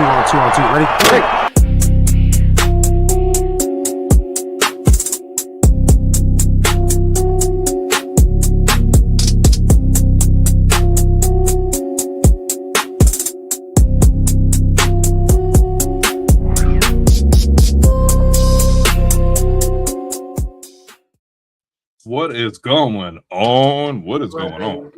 On two. Ready? Hey! What is going on? What is going on?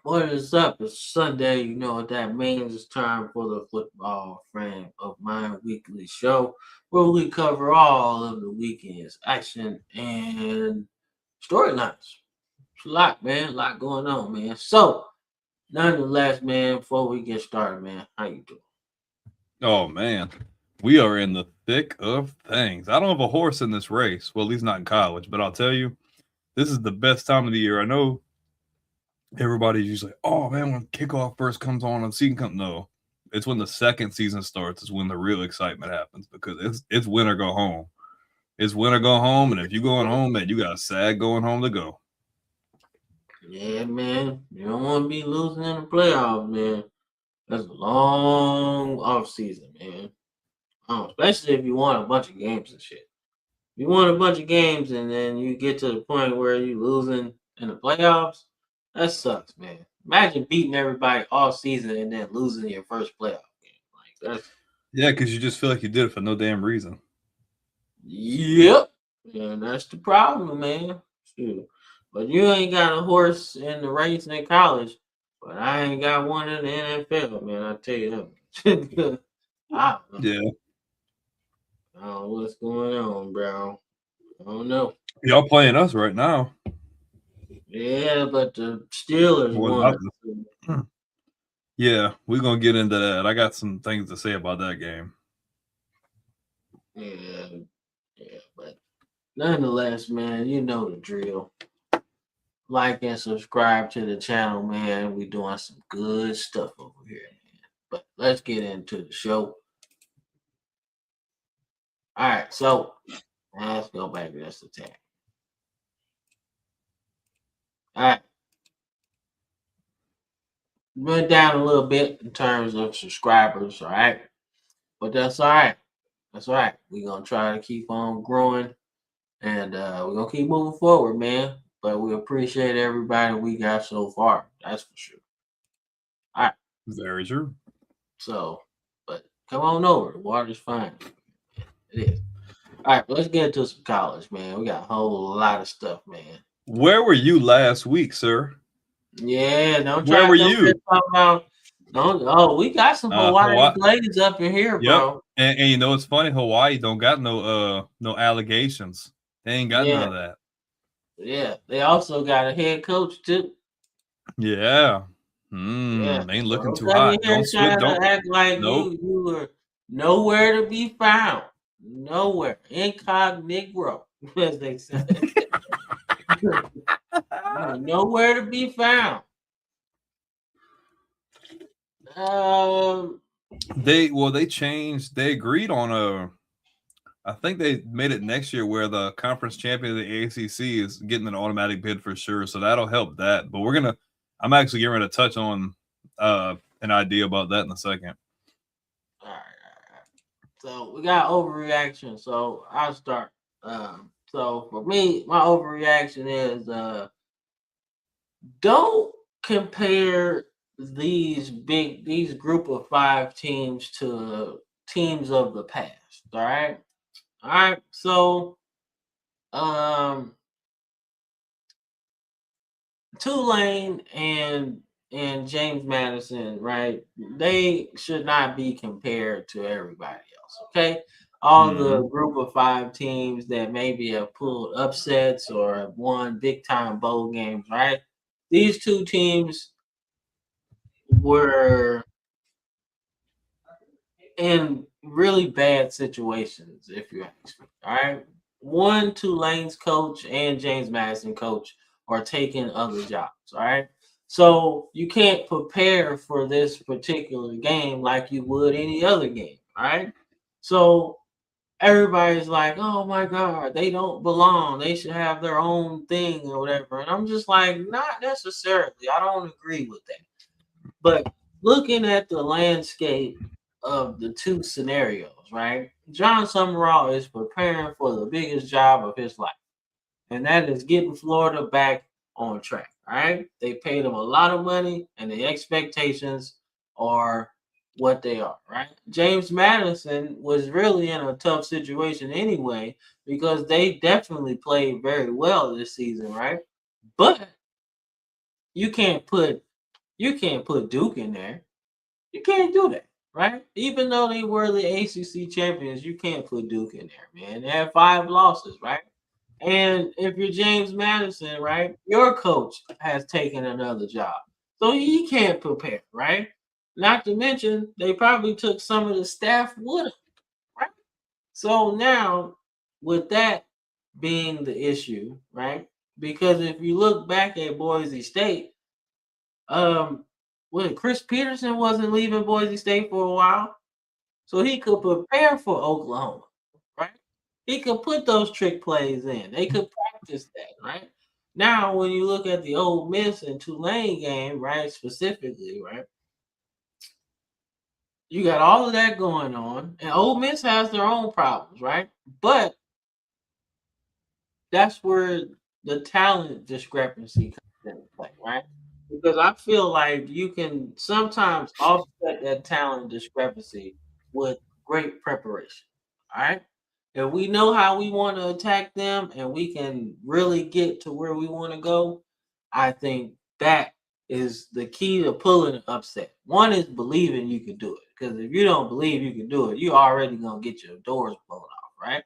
What is up? It's Sunday. You know what that means. It's time for the Football Frame of Mind weekly show where we cover all of the weekend's action and storylines. It's a lot, man. A lot going on, man. So, nonetheless, man, before we get started, man, how you doing? Oh, man. We are in the thick of things. I don't have a horse in this race. Well, at least not in college. But I'll tell you, this is the best time of the year. I know everybody's usually, oh, man, when kickoff first comes on and season comes. No, it's when the second season starts is when the real excitement happens because it's win or go home. It's win or go home. And if you're going home, man, you got a sad going home to go. Yeah, man. You don't want to be losing in the playoffs, man. That's a long off season, man. Especially if you won a bunch of games and shit. You won a bunch of games and then you get to the point where you losing in the playoffs. That sucks, man. Imagine beating everybody all season and then losing your first playoff game. Like that's because you just feel like you did it for no damn reason. Yep. And that's the problem, man. Shoot. But you ain't got a horse in the race in college. But I ain't got one in the NFL, man. I tell you that. I don't know. Yeah. I don't know what's going on, bro. I don't know. Y'all playing us right now. Yeah, but the Steelers won. Yeah, we're going to get into that. I got some things to say about that game. Yeah, but nonetheless, man, you know the drill. Like and subscribe to the channel, man. We doing some good stuff over here, man. But let's get into the show. All right, so let's go back to this attack. All right. Went down a little bit in terms of subscribers, all right? But that's all right. That's all right. We're going to try to keep on growing and we're going to keep moving forward, man. But we appreciate everybody we got so far. That's for sure. All right. Very true. So, but come on over. The water's fine. It is. All right, let's get into some college, man. We got a whole lot of stuff, man. Where were you last week, sir? Yeah, don't try. Where were you? We got some Hawaii Blades up in here, bro. And you know it's funny, Hawaii don't got no allegations. They ain't got none of that. Yeah, they also got a head coach too. Yeah. Ain't looking too hot. Don't act like you were nowhere to be found. Nowhere. Incognito, as they say. Nowhere to be found. They changed. They agreed on I think they made it next year where the conference champion of the ACC is getting an automatic bid for sure. So that'll help that. But I'm actually getting ready to touch on an idea about that in a second. All right. So we got overreaction. So I'll start. So for me, my overreaction is don't compare these group of 5 teams to teams of the past. All right. So Tulane and James Madison, right? They should not be compared to everybody else. Okay. All the group of 5 teams that maybe have pulled upsets or have won big time bowl games, right? These 2 teams were in really bad situations, if you ask me. All right. One, Tulane's coach and James Madison coach are taking other jobs. All right. So you can't prepare for this particular game like you would any other game. All right. So everybody's like, oh my God, they don't belong. They should have their own thing or whatever. And I'm just like, not necessarily. I don't agree with that. But looking at the landscape of the two scenarios, right? John Summerall is preparing for the biggest job of his life, and that is getting Florida back on track. All right, they paid him a lot of money, and the expectations are what they are. Right? James Madison was really in a tough situation anyway because they definitely played very well this season, right? But you can't put Duke in there. You can't do that, right? Even though they were the ACC champions, you can't put Duke in there, man. They had 5 losses, right? And if you're James Madison, right, your coach has taken another job. So he can't prepare, right? Not to mention, they probably took some of the staff with them, right? So now, with that being the issue, right? Because if you look back at Boise State, when Chris Peterson wasn't leaving Boise State for a while, so he could prepare for Oklahoma, right? He could put those trick plays in. They could practice that, right? Now, when you look at the Ole Miss and Tulane game, right, specifically, right, you got all of that going on, and Ole Miss has their own problems, right? But that's where the talent discrepancy comes into play, right? Because I feel like you can sometimes offset that talent discrepancy with great preparation. All right. If we know how we want to attack them and we can really get to where we want to go, I think that is the key to pulling an upset. One is believing you can do it. Because if you don't believe you can do it, you're already going to get your doors blown off, right?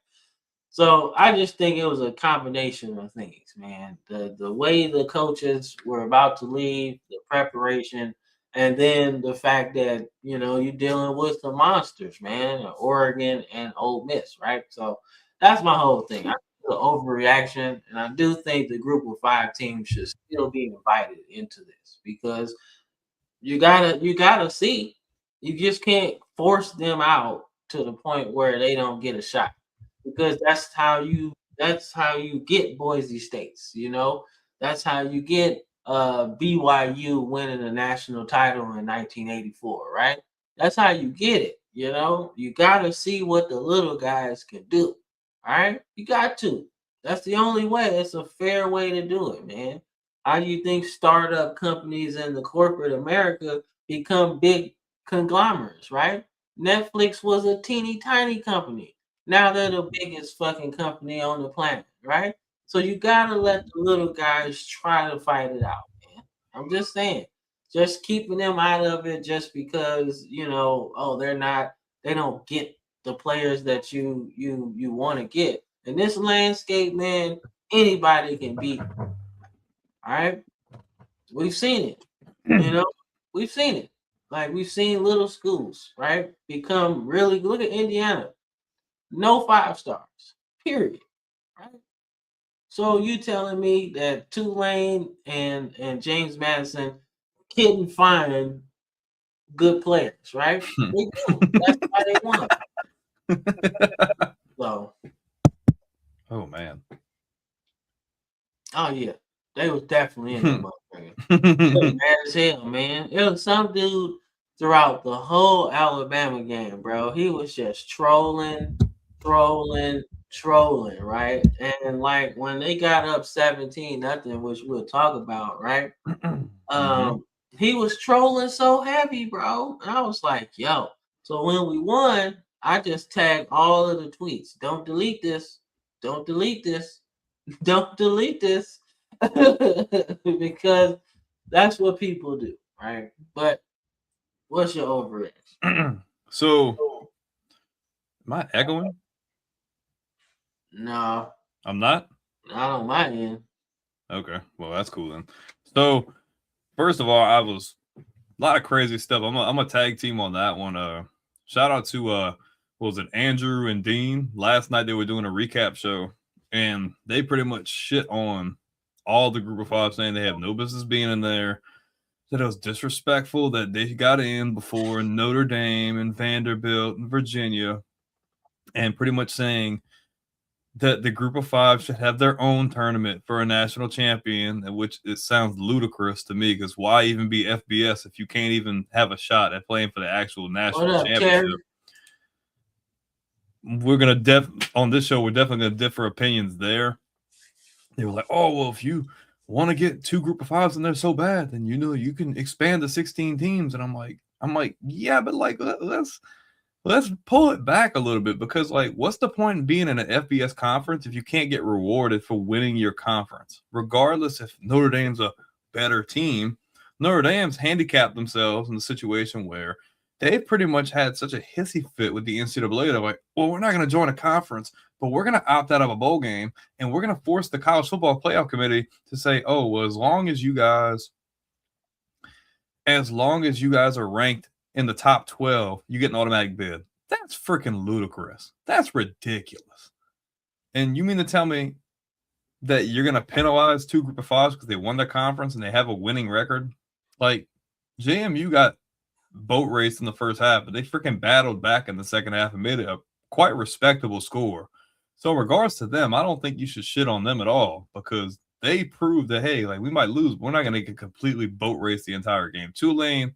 So I just think it was a combination of things, man. The way the coaches were about to leave, the preparation, and then the fact that you're dealing with the monsters, man, Oregon and Ole Miss, right? So that's my whole thing. I think the overreaction, and I do think the Group of 5 team should still be invited into this because you gotta see. You just can't force them out to the point where they don't get a shot because that's how you get Boise States, that's how you get BYU winning a national title in 1984, right? That's how you get it, you got to see what the little guys can do. All right, you got to. That's the only way. It's a fair way to do it, man. How do you think startup companies in the corporate America become big conglomerates, right? Netflix was a teeny tiny company. Now they're the biggest fucking company on the planet, right? So you gotta let the little guys try to fight it out, man. I'm just saying. Just keeping them out of it just because, oh, they don't get the players that you want to get. In this landscape, man, anybody can beat. All right. We've seen it. We've seen it. Like we've seen little schools, right, become really. Look at Indiana, no 5 stars, period. Right. So you telling me that Tulane and James Madison couldn't find good players, right? They do. That's why they won. So, Oh man. oh yeah, they was definitely in that motherfucker. Mad as hell, man. It was some dude throughout the whole Alabama game, bro. He was just trolling, right? And like when they got up 17-0, which we'll talk about, right? He was trolling so heavy, bro. And I was like, yo. So when we won, I just tagged all of the tweets. Don't delete this. Don't delete this. Don't delete this. Because that's what people do, right? But what's your overreaction? So, am I echoing? No, I'm not? not on my end. Okay. Well, that's cool then. So, first of all, I was a lot of crazy stuff. I'm a tag team on that one. Shout out to what was it, Andrew and Dean? Last night they were doing a recap show and they pretty much shit on all the Group of 5, saying they have no business being in there. That it was disrespectful that they got in before Notre Dame and Vanderbilt and Virginia, and pretty much saying that the group of five should have their own tournament for a national champion, which it sounds ludicrous to me because why even be FBS if you can't even have a shot at playing for the actual national What up, championship? Terry? We're gonna on this show, we're definitely gonna differ opinions there. They were like, oh well, if you want to get 2 group of fives and they're so bad, then you can expand to 16 teams. And I'm like, yeah, but like let's pull it back a little bit because like what's the point in being in an FBS conference if you can't get rewarded for winning your conference? Regardless if Notre Dame's a better team, Notre Dame's handicapped themselves in the situation where they've pretty much had such a hissy fit with the NCAA. They're like, well, we're not going to join a conference, but we're going to opt out of a bowl game, and we're going to force the college football playoff committee to say, oh, well, as long as you guys are ranked in the top 12, you get an automatic bid. That's freaking ludicrous. That's ridiculous. And you mean to tell me that you're going to penalize 2 group of fives because they won their conference and they have a winning record? Like, JMU got boat raced in the first half, but they freaking battled back in the second half and made it a quite respectable score. So in regards to them, I don't think you should shit on them at all because they proved that, hey, like we might lose, but we're not going to get completely boat race the entire game. Tulane,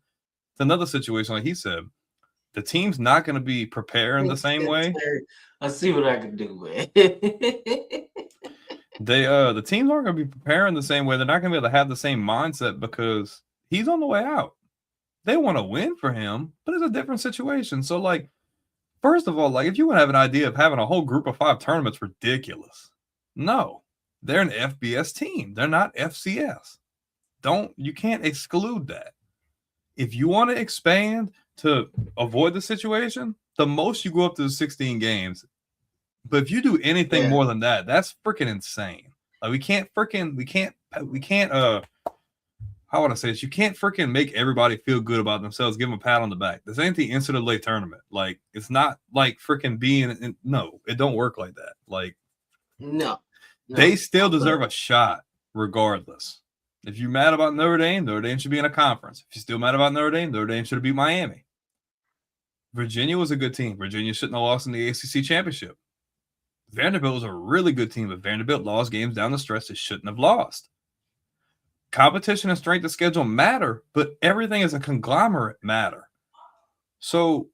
it's another situation, like he said, the team's not going to be preparing the same way. Let's see what I can do, man. The teams aren't going to be preparing the same way. They're not going to be able to have the same mindset because he's on the way out. They want to win for him, but it's a different situation. So, like, first of all, like, if you want to have an idea of having a whole group of 5 tournaments, ridiculous. No, they're an FBS team. They're not FCS. You can't exclude that. If you want to expand to avoid the situation, the most you go up to 16 games. But if you do anything more than that, that's freaking insane. Like, we can't how would I say this? You can't freaking make everybody feel good about themselves, give them a pat on the back. This ain't the NCAA tournament. Like, it's not like freaking being no, it don't work like that. Like, no. They still deserve a shot regardless. If you're mad about Notre Dame should be in a conference. If you're still mad about Notre Dame should have beat Miami. Virginia was a good team. Virginia shouldn't have lost in the ACC championship. Vanderbilt was a really good team, but Vanderbilt lost games down the stretch they shouldn't have lost. Competition and strength of schedule matter, but everything as a conglomerate matter. So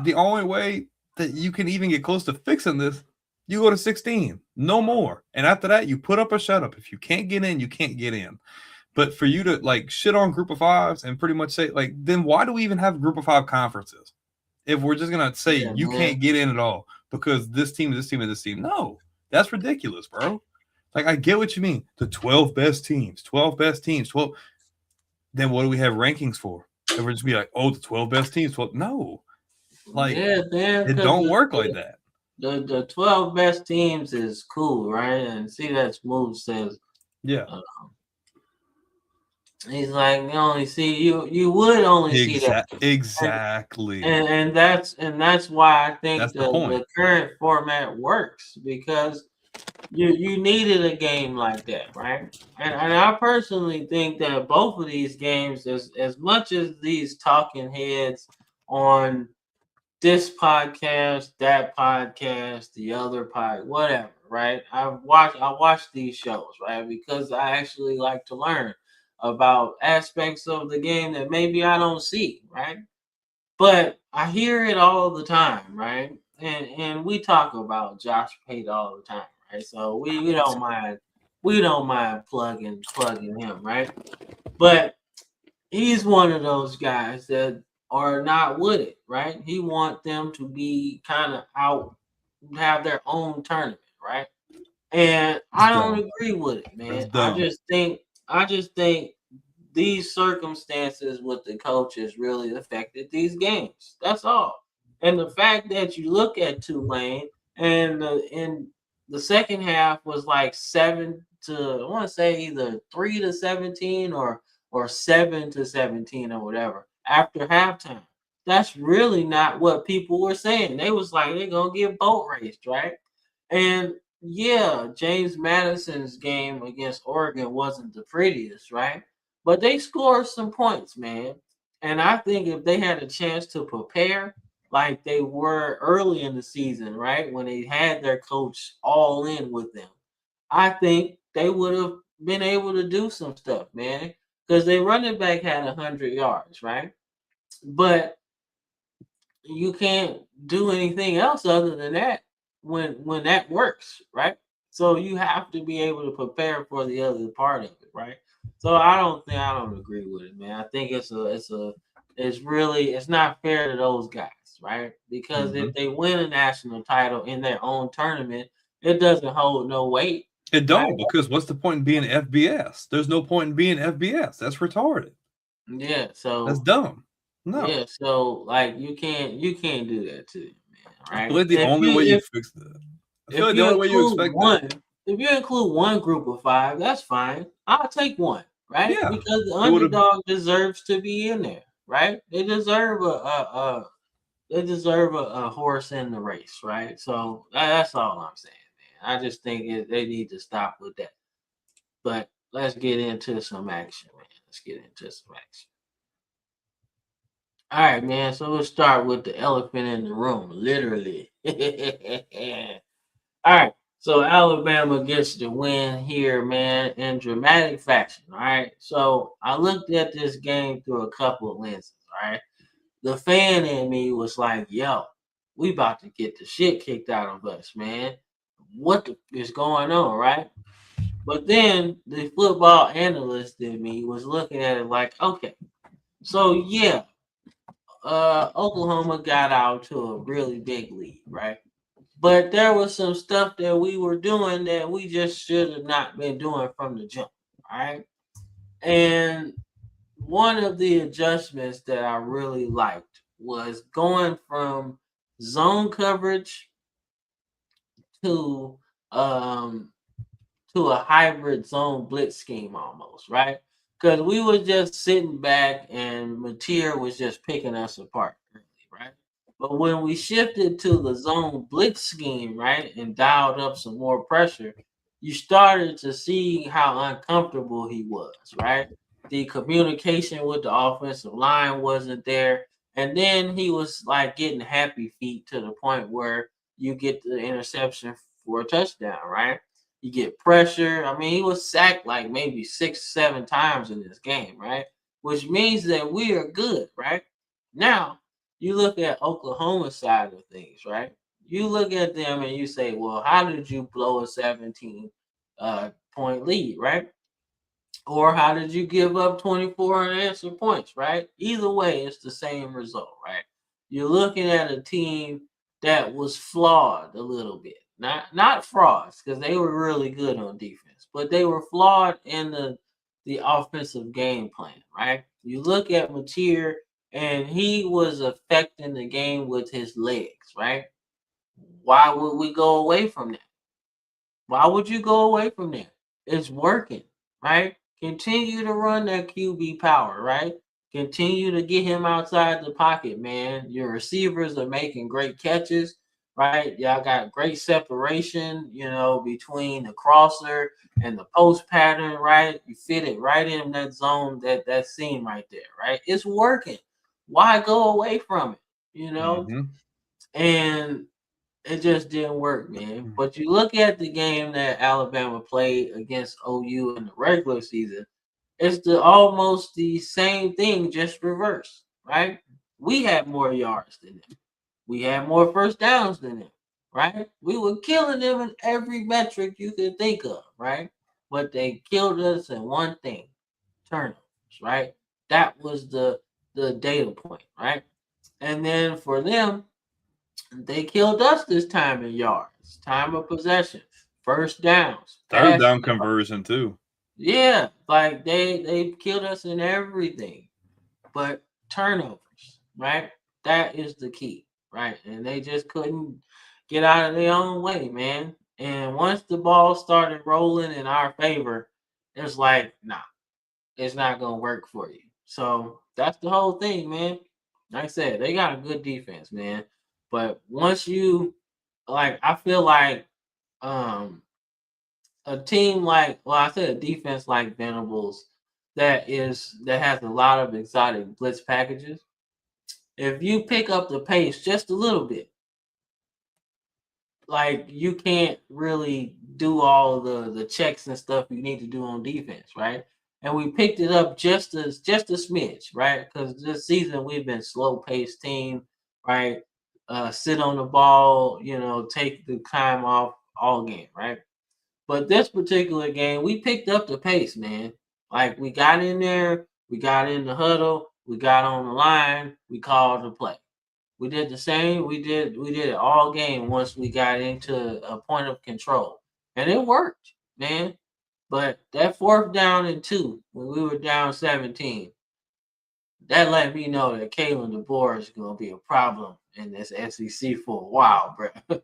the only way that you can even get close to fixing this, you go to 16, no more. And after that, you put up or shut up. If you can't get in, you can't get in. But for you to like shit on group of fives and pretty much say like, then why do we even have group of 5 conferences? If we're just going to say can't get in at all because this team, this team, and this team. No, that's ridiculous, bro. Like, I get what you mean. The 12 best teams, 12. Then what do we have rankings for? And we're just be like, oh, the 12 best teams. 12. No. Like, it don't work like that. The 12 best teams is cool, right? And see that Smooth says, yeah. He's like, you only see you would only see that exactly, and that's why I think the current format works because you needed a game like that, right? And I personally think that both of these games, as much as these talking heads on this podcast, that podcast, the other pod, whatever, right? I watch these shows, right? Because I actually like to learn about aspects of the game that maybe I don't see, right? But I hear it all the time, right? And we talk about Josh Pate all the time, right? So we don't mind plugging him, right? But he's one of those guys that are not with it, right? He wants them to be kind of out, have their own tournament, right? And I don't agree with it, man. I just think these circumstances with the coaches really affected these games. That's all. And the fact that you look at Tulane and in the second half was like 7 to, I want to say either 3 to 17 or 7 to 17 or whatever after halftime. That's really not what people were saying. They was like, they're going to get boat raced, right? And yeah, James Madison's game against Oregon wasn't the prettiest, right? But they scored some points, man. And I think if they had a chance to prepare, like they were early in the season, right? When they had their coach all in with them, I think they would have been able to do some stuff, man. Because their running back had 100 yards, right? But you can't do anything else other than that when that works, right? So you have to be able to prepare for the other part of it, right? So I don't agree with it, man. I think it's not fair to those guys, right? Because Mhm. if they win a national title in their own tournament, it doesn't hold no weight, It right? don't, because what's the point in being FBS? There's no point in being FBS. That's retarded. Yeah, That's so dumb. No. yeah, so like you can't do that to them, man, I feel right? like the only way you fix that. I feel If like the you only way you include expect that. one, if you include one group of five, that's fine. I'll take one, right? Yeah. Because the It would have. underdog deserves to be in there, right? They deserve a horse in the race, right? So that's all I'm saying, man. I just think they need to stop with that. But let's get into some action, man. Let's get into some action. All right, man. So we'll start with the elephant in the room, literally. All right. So Alabama gets the win here, man, in dramatic fashion. All right. So I looked at this game through a couple of lenses. All right. The fan in me was like, yo, we about to get the shit kicked out of us, man. Is going on, right? But then the football analyst in me was looking at it like, okay, so yeah, Oklahoma got out to a really big lead, right? But there was some stuff that we were doing that we just should have not been doing from the jump. All right. And one of the adjustments that I really liked was going from zone coverage to um to a hybrid zone blitz scheme almost, right? Because we were just sitting back and Mateer was just picking us apart, right? But when we shifted to the zone blitz scheme, right, and dialed up some more pressure, you started to see how uncomfortable he was, right? The communication with the offensive line wasn't there. And then he was like getting happy feet to the point where you get the interception for a touchdown, right? You get pressure. I mean, he was sacked like maybe 6, 7 times in this game, right? Which means that we are good, right? Now, you look at Oklahoma side of things, right? You look at them and you say, well, how did you blow a 17 point lead, right? Or how did you give up 24 unanswered points, right? Either way, it's the same result, right? You're looking at a team that was flawed a little bit. Not frauds, because they were really good on defense, but they were flawed in the offensive game plan, right? You look at Mateer and he was affecting the game with his legs, right? Why would we go away from that? Why would you go away from that? It's working, right? Continue to run that QB power, right? Continue to get him outside the pocket, man. Your receivers are making great catches, right? Y'all got great separation, between the crosser and the post pattern, right? You fit it right in that zone, that seam right there, right? It's working. Why go away from it? You know, Mhm. and it just didn't work, man. But you look at the game that Alabama played against OU in the regular season, it's almost the same thing, just reversed, right? We had more yards than them. We had more first downs than them, right? We were killing them in every metric you could think of, right? But they killed us in one thing, turnovers, right? That was the data point, right? And then for them, they killed us this time in yards, time of possession, first downs, Third pass down yards. conversion too. Yeah, like they killed us in everything, but turnovers, right? That is the key, right? And they just couldn't get out of their own way, man. And once the ball started rolling in our favor, it's like, nah, it's not gonna work for you. So that's the whole thing, man. Like I said, they got a good defense, man. But once you I feel like um a team I said a defense like Venables that has a lot of exotic blitz packages. if you pick up the pace just a little bit, like you can't really do all the checks and stuff you need to do on defense, right? And we picked it up just a smidge, right? Because this season we've been slow paced team, right? Sit on the ball, take the time off all game, right? But this particular game, we picked up the pace, man. Like we got in there, we got in the huddle, we got on the line, we called the play. We did the same. We did it all game once we got into a point of control. And it worked, man. But that 4th down and 2, when we were down 17, that let me know that Kalen DeBoer is gonna be a problem in this SEC for a while, bro.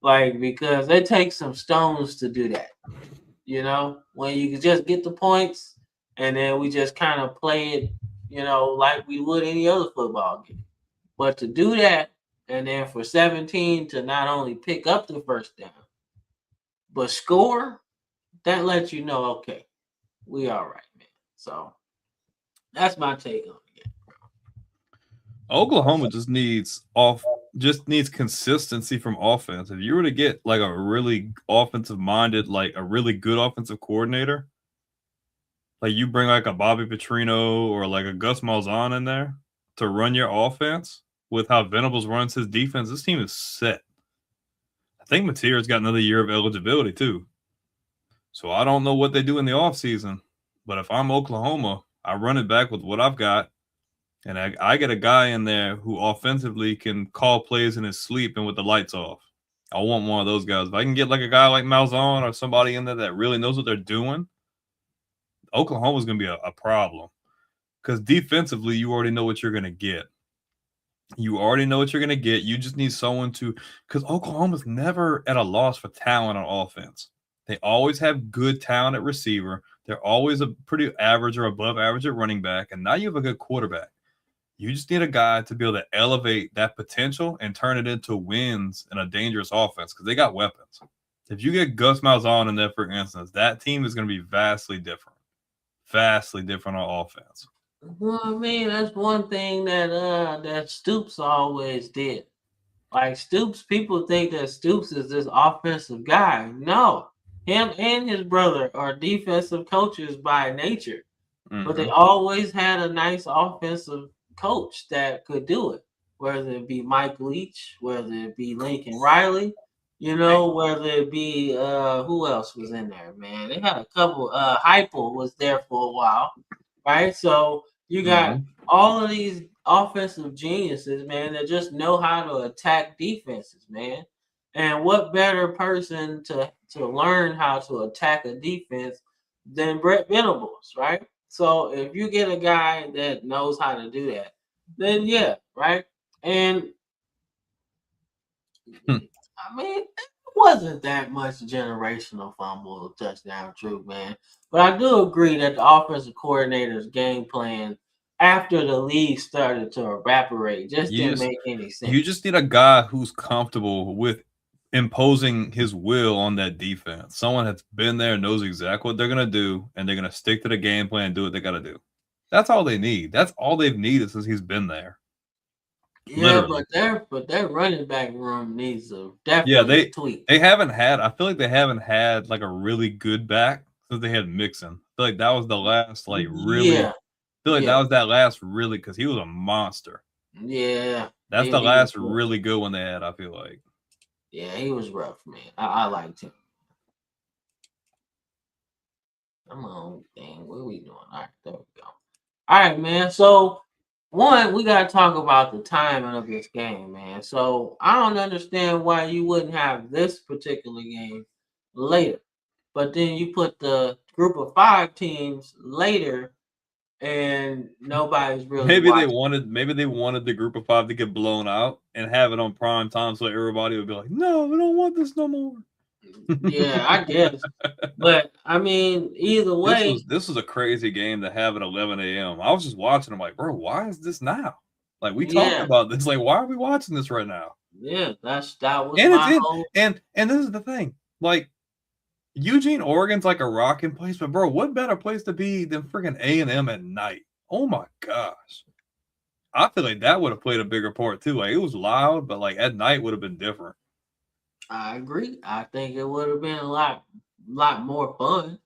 Like, because it takes some stones to do that. When you can just get the points and then we just kind of play it, like we would any other football game. But to do that, and then for 17 to not only pick up the 1st down, but score, that lets you know, okay, we all right, man. So that's my take on it. Oklahoma just needs consistency from offense. If you were to get like a really offensive minded, like a really good offensive coordinator, like you bring like a Bobby Petrino or like a Gus Malzahn in there to run your offense with how Venables runs his defense, this team is set. I think Mateer's got another year of eligibility too. So I don't know what they do in the offseason, but if I'm Oklahoma, I run it back with what I've got. And I get a guy in there who offensively can call plays in his sleep and with the lights off. I want one of those guys. If I can get like a guy like Malzahn or somebody in there that really knows what they're doing, Oklahoma's going to be a problem. Because defensively, you already know what you're going to get. You already know what you're going to get. You just need someone to – because Oklahoma's never at a loss for talent on offense. They always have good talent at receiver. They're always a pretty average or above average at running back. And now you have a good quarterback. You just need a guy to be able to elevate that potential and turn it into wins in a dangerous offense because they got weapons. If you get Gus Malzahn in there, for instance, that team is going to be vastly different on offense. Well, I mean, that's one thing that Stoops always did. Like Stoops, people think that Stoops is this offensive guy. No, him and his brother are defensive coaches by nature, but they always had a nice offensive coach that could do it, whether it be Mike Leach, whether it be Lincoln Riley, whether it be who else was in there, man. They had a couple. Heupel was there for a while, right? So you got all of these offensive geniuses, man, that just know how to attack defenses, man. And what better person to learn how to attack a defense than Brett Venables, right? So if you get a guy that knows how to do that, then yeah, right? And I mean, it wasn't that much generational fumble touchdown truth, man. But I do agree that the offensive coordinator's game plan after the league started to evaporate just didn't make any sense. You just need a guy who's comfortable with imposing his will on that defense. Someone that's been there, knows exactly what they're going to do, and they're going to stick to the game plan and do what they got to do. That's all they need. That's all they've needed since he's been there. Yeah, literally. but their running back room needs a definitely tweak. They haven't had. I feel like they haven't had like a really good back since they had Mixon. I feel like that was the last like really. Yeah. I feel like that was that last really because he was a monster. Yeah, that's the last really good one they had. I feel like. Yeah, he was rough, man. I liked him. Come on, thing. What are we doing? All right, there we go. All right, man. So, one, we got to talk about the timing of this game, man. So, I don't understand why you wouldn't have this particular game later. But then you put the group of 5 teams later, and nobody's really maybe they wanted the group of 5 to get blown out and have it on prime time so everybody would be like, no, we don't want this no more. Yeah, I guess. But I mean, either way, this was a crazy game to have at 11 a.m. I was just watching. I'm like, bro, why is this now? Like, we talked about this. Like, why are we watching this right now? Yeah, that was and this is the thing. Like, Eugene, Oregon's like a rocking place, but bro, what better place to be than freaking A&M at night? Oh my gosh! I feel like that would have played a bigger part too. Like it was loud, but like at night would have been different. I agree. I think it would have been a lot more fun,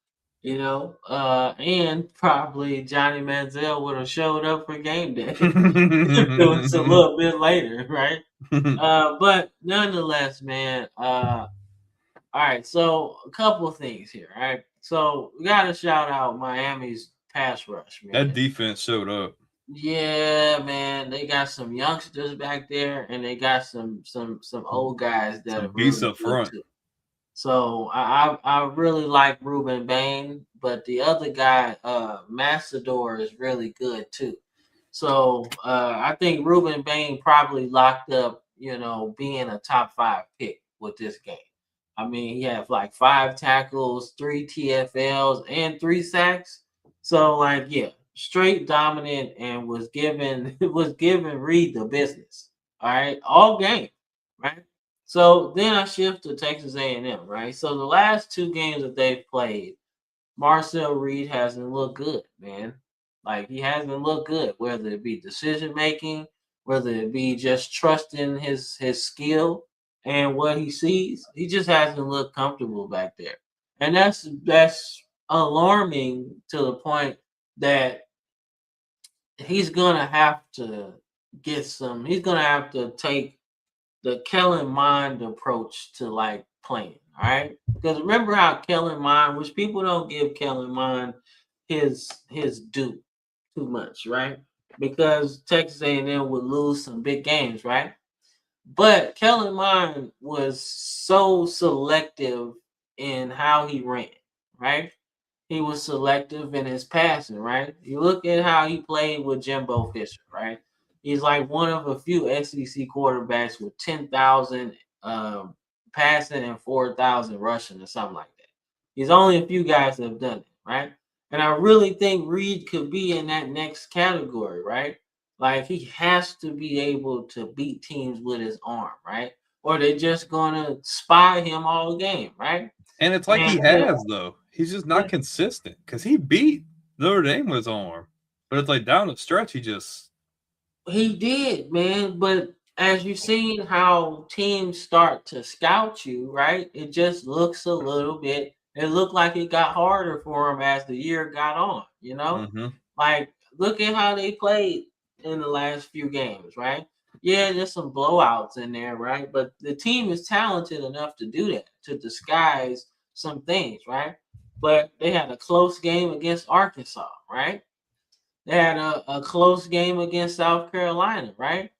and probably Johnny Manziel would have showed up for game day. It was a little bit later, right? But nonetheless, man. All right. So a couple of things here. All right. So we got to shout out Miami's pass rush, That man. defense showed up. Yeah, man, they got some youngsters back there, and they got some old guys that Some are beasts really up good front. too. So I really like Ruben Bain, but the other guy, Massador, is really good too. So I think Ruben Bain probably locked up, being a top 5 pick with this game. I mean, he had like 5 tackles, 3 TFLs, and 3 sacks. So like, yeah, straight dominant and was given was giving Reed the business. All right, all game, right? So then I shift to Texas A&M, right? So the last 2 games that they've played, Marcel Reed hasn't looked good, man. Like he hasn't looked good, whether it be decision making, whether it be just trusting his skill and what he sees. He just hasn't looked comfortable back there, and that's alarming to the point that he's gonna have to get some. He's gonna have to take the Kellen Mond approach to like playing. All right, because remember how Kellen Mond, which people don't give Kellen Mond his due too much, right? Because Texas A&M would lose some big games, right? But Kellen Mond was so selective in how he ran, right? He was selective in his passing, right? You look at how he played with Jimbo Fisher, right? He's like one of a few SEC quarterbacks with 10,000 passing and 4,000 rushing or something like that. He's only a few guys that have done it, right? And I really think Reed could be in that next category, right? Like he has to be able to beat teams with his arm, right? Or they're just gonna spy him all game, right? And it's like he And has though. He's just not consistent because he beat Notre Dame with his arm, but it's like down the stretch he just. he did, man. But as you've seen how teams start to scout you, right? It just looks a little bit. It looked like it got harder for him as the year got on. Mm-hmm. Like look at how they played in the last few games, right? Yeah, there's some blowouts in there, right? But the team is talented enough to do that, to disguise some things, right? But they had a close game against Arkansas, right? They had a close game against South Carolina, right?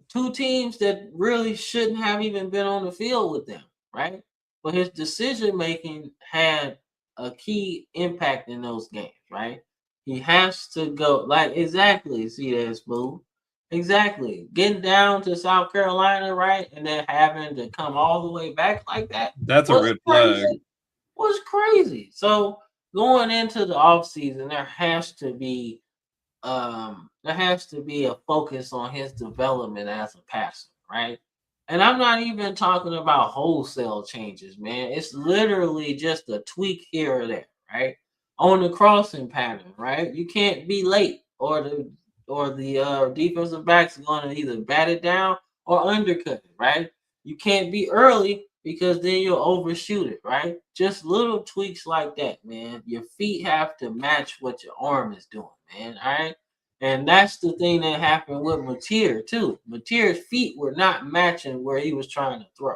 2 teams that really shouldn't have even been on the field with them, right? But his decision making had a key impact in those games, right? He has to go like exactly, see that smooth. Exactly. Getting down to South Carolina, right? And then having to come all the way back like that That's a was red flag. crazy. Was crazy. So going into the offseason, there has to be a focus on his development as a passer, right? And I'm not even talking about wholesale changes, man. It's literally just a tweak here or there, right? On the crossing pattern, right? You can't be late, or the defensive back's going to either bat it down or undercut it, right? You can't be early because then you'll overshoot it, right? Just little tweaks like that, man. Your feet have to match what your arm is doing, man. All right. And that's the thing that happened with Mateer too. Mateer's feet were not matching where he was trying to throw.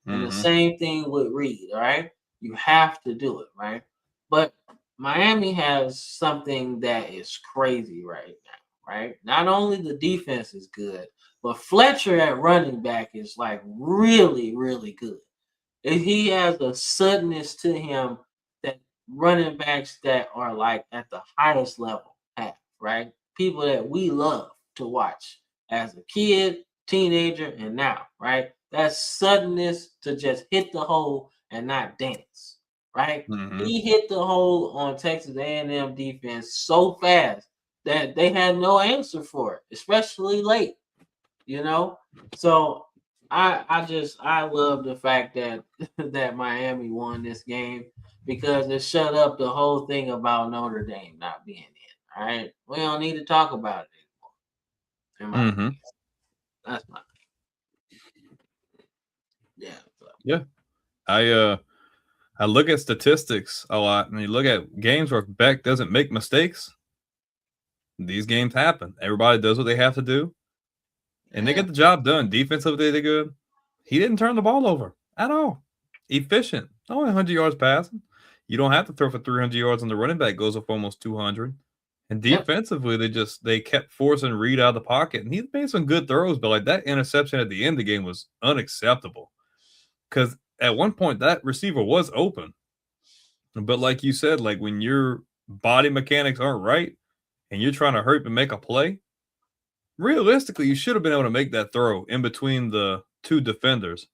And the Mm-hmm. same thing with Reed, all right? You have to do it, right? But Miami has something that is crazy right now, right? Not only the defense is good, but Fletcher at running back is like really, really good. And he has a suddenness to him that running backs that are like at the highest level have, right? People that we love to watch as a kid, teenager, and now, right? That suddenness to just hit the hole and not dance, right? Mm-hmm. He hit the hole on Texas A&M defense so fast that they had no answer for it, especially late, you know? So I love the fact that that Miami won this game because it shut up the whole thing about Notre Dame not being in. All right, we don't need to talk about it In my opinion. That's my Yeah. I look at statistics a lot, and you look at games where Beck doesn't make mistakes. These games happen. Everybody does what they have to do, and they get the job done. Defensively, they're good. He didn't turn the ball over at all. Efficient. Only 100 yards passing. You don't have to throw for 300 yards, and the running back goes up almost 200. And defensively, they kept forcing Reed out of the pocket, and he made some good throws, but like that interception at the end of the game was unacceptable. Because at one point that receiver was open, but like you said, like when your body mechanics aren't right and you're trying to hurt and make a play, realistically, you should have been able to make that throw in between the two defenders,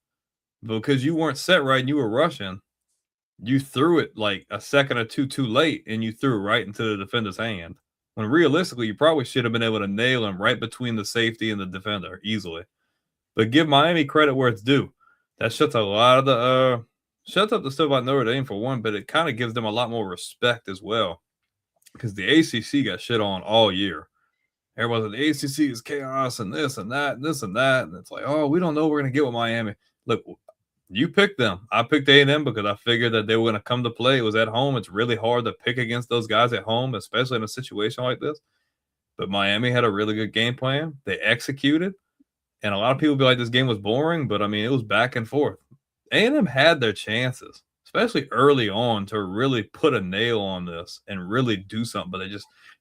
because you weren't set right and you were rushing. You threw it like a second or two too late, and you threw it right into the defender's hand. When realistically, you probably should have been able to nail him right between the safety and the defender easily. But give Miami credit where it's due. That shuts a lot of the shuts up the stuff about Notre Dame for one, but it kind of gives them a lot more respect as well, because the ACC got shit on all year. Everybody's like, the ACC is chaos and this and that and this and that, and it's like, oh, we don't know what we're gonna get with Miami. Look, you picked them. I picked A&M because I figured that they were gonna come to play. It was at home. It's really hard to pick against those guys at home, especially in a situation like this. But Miami had a really good game plan. They executed. And a lot of people be like, this game was boring, but I mean, it was back and forth. A&M had their chances, especially early on, to really put a nail on this and really do something, but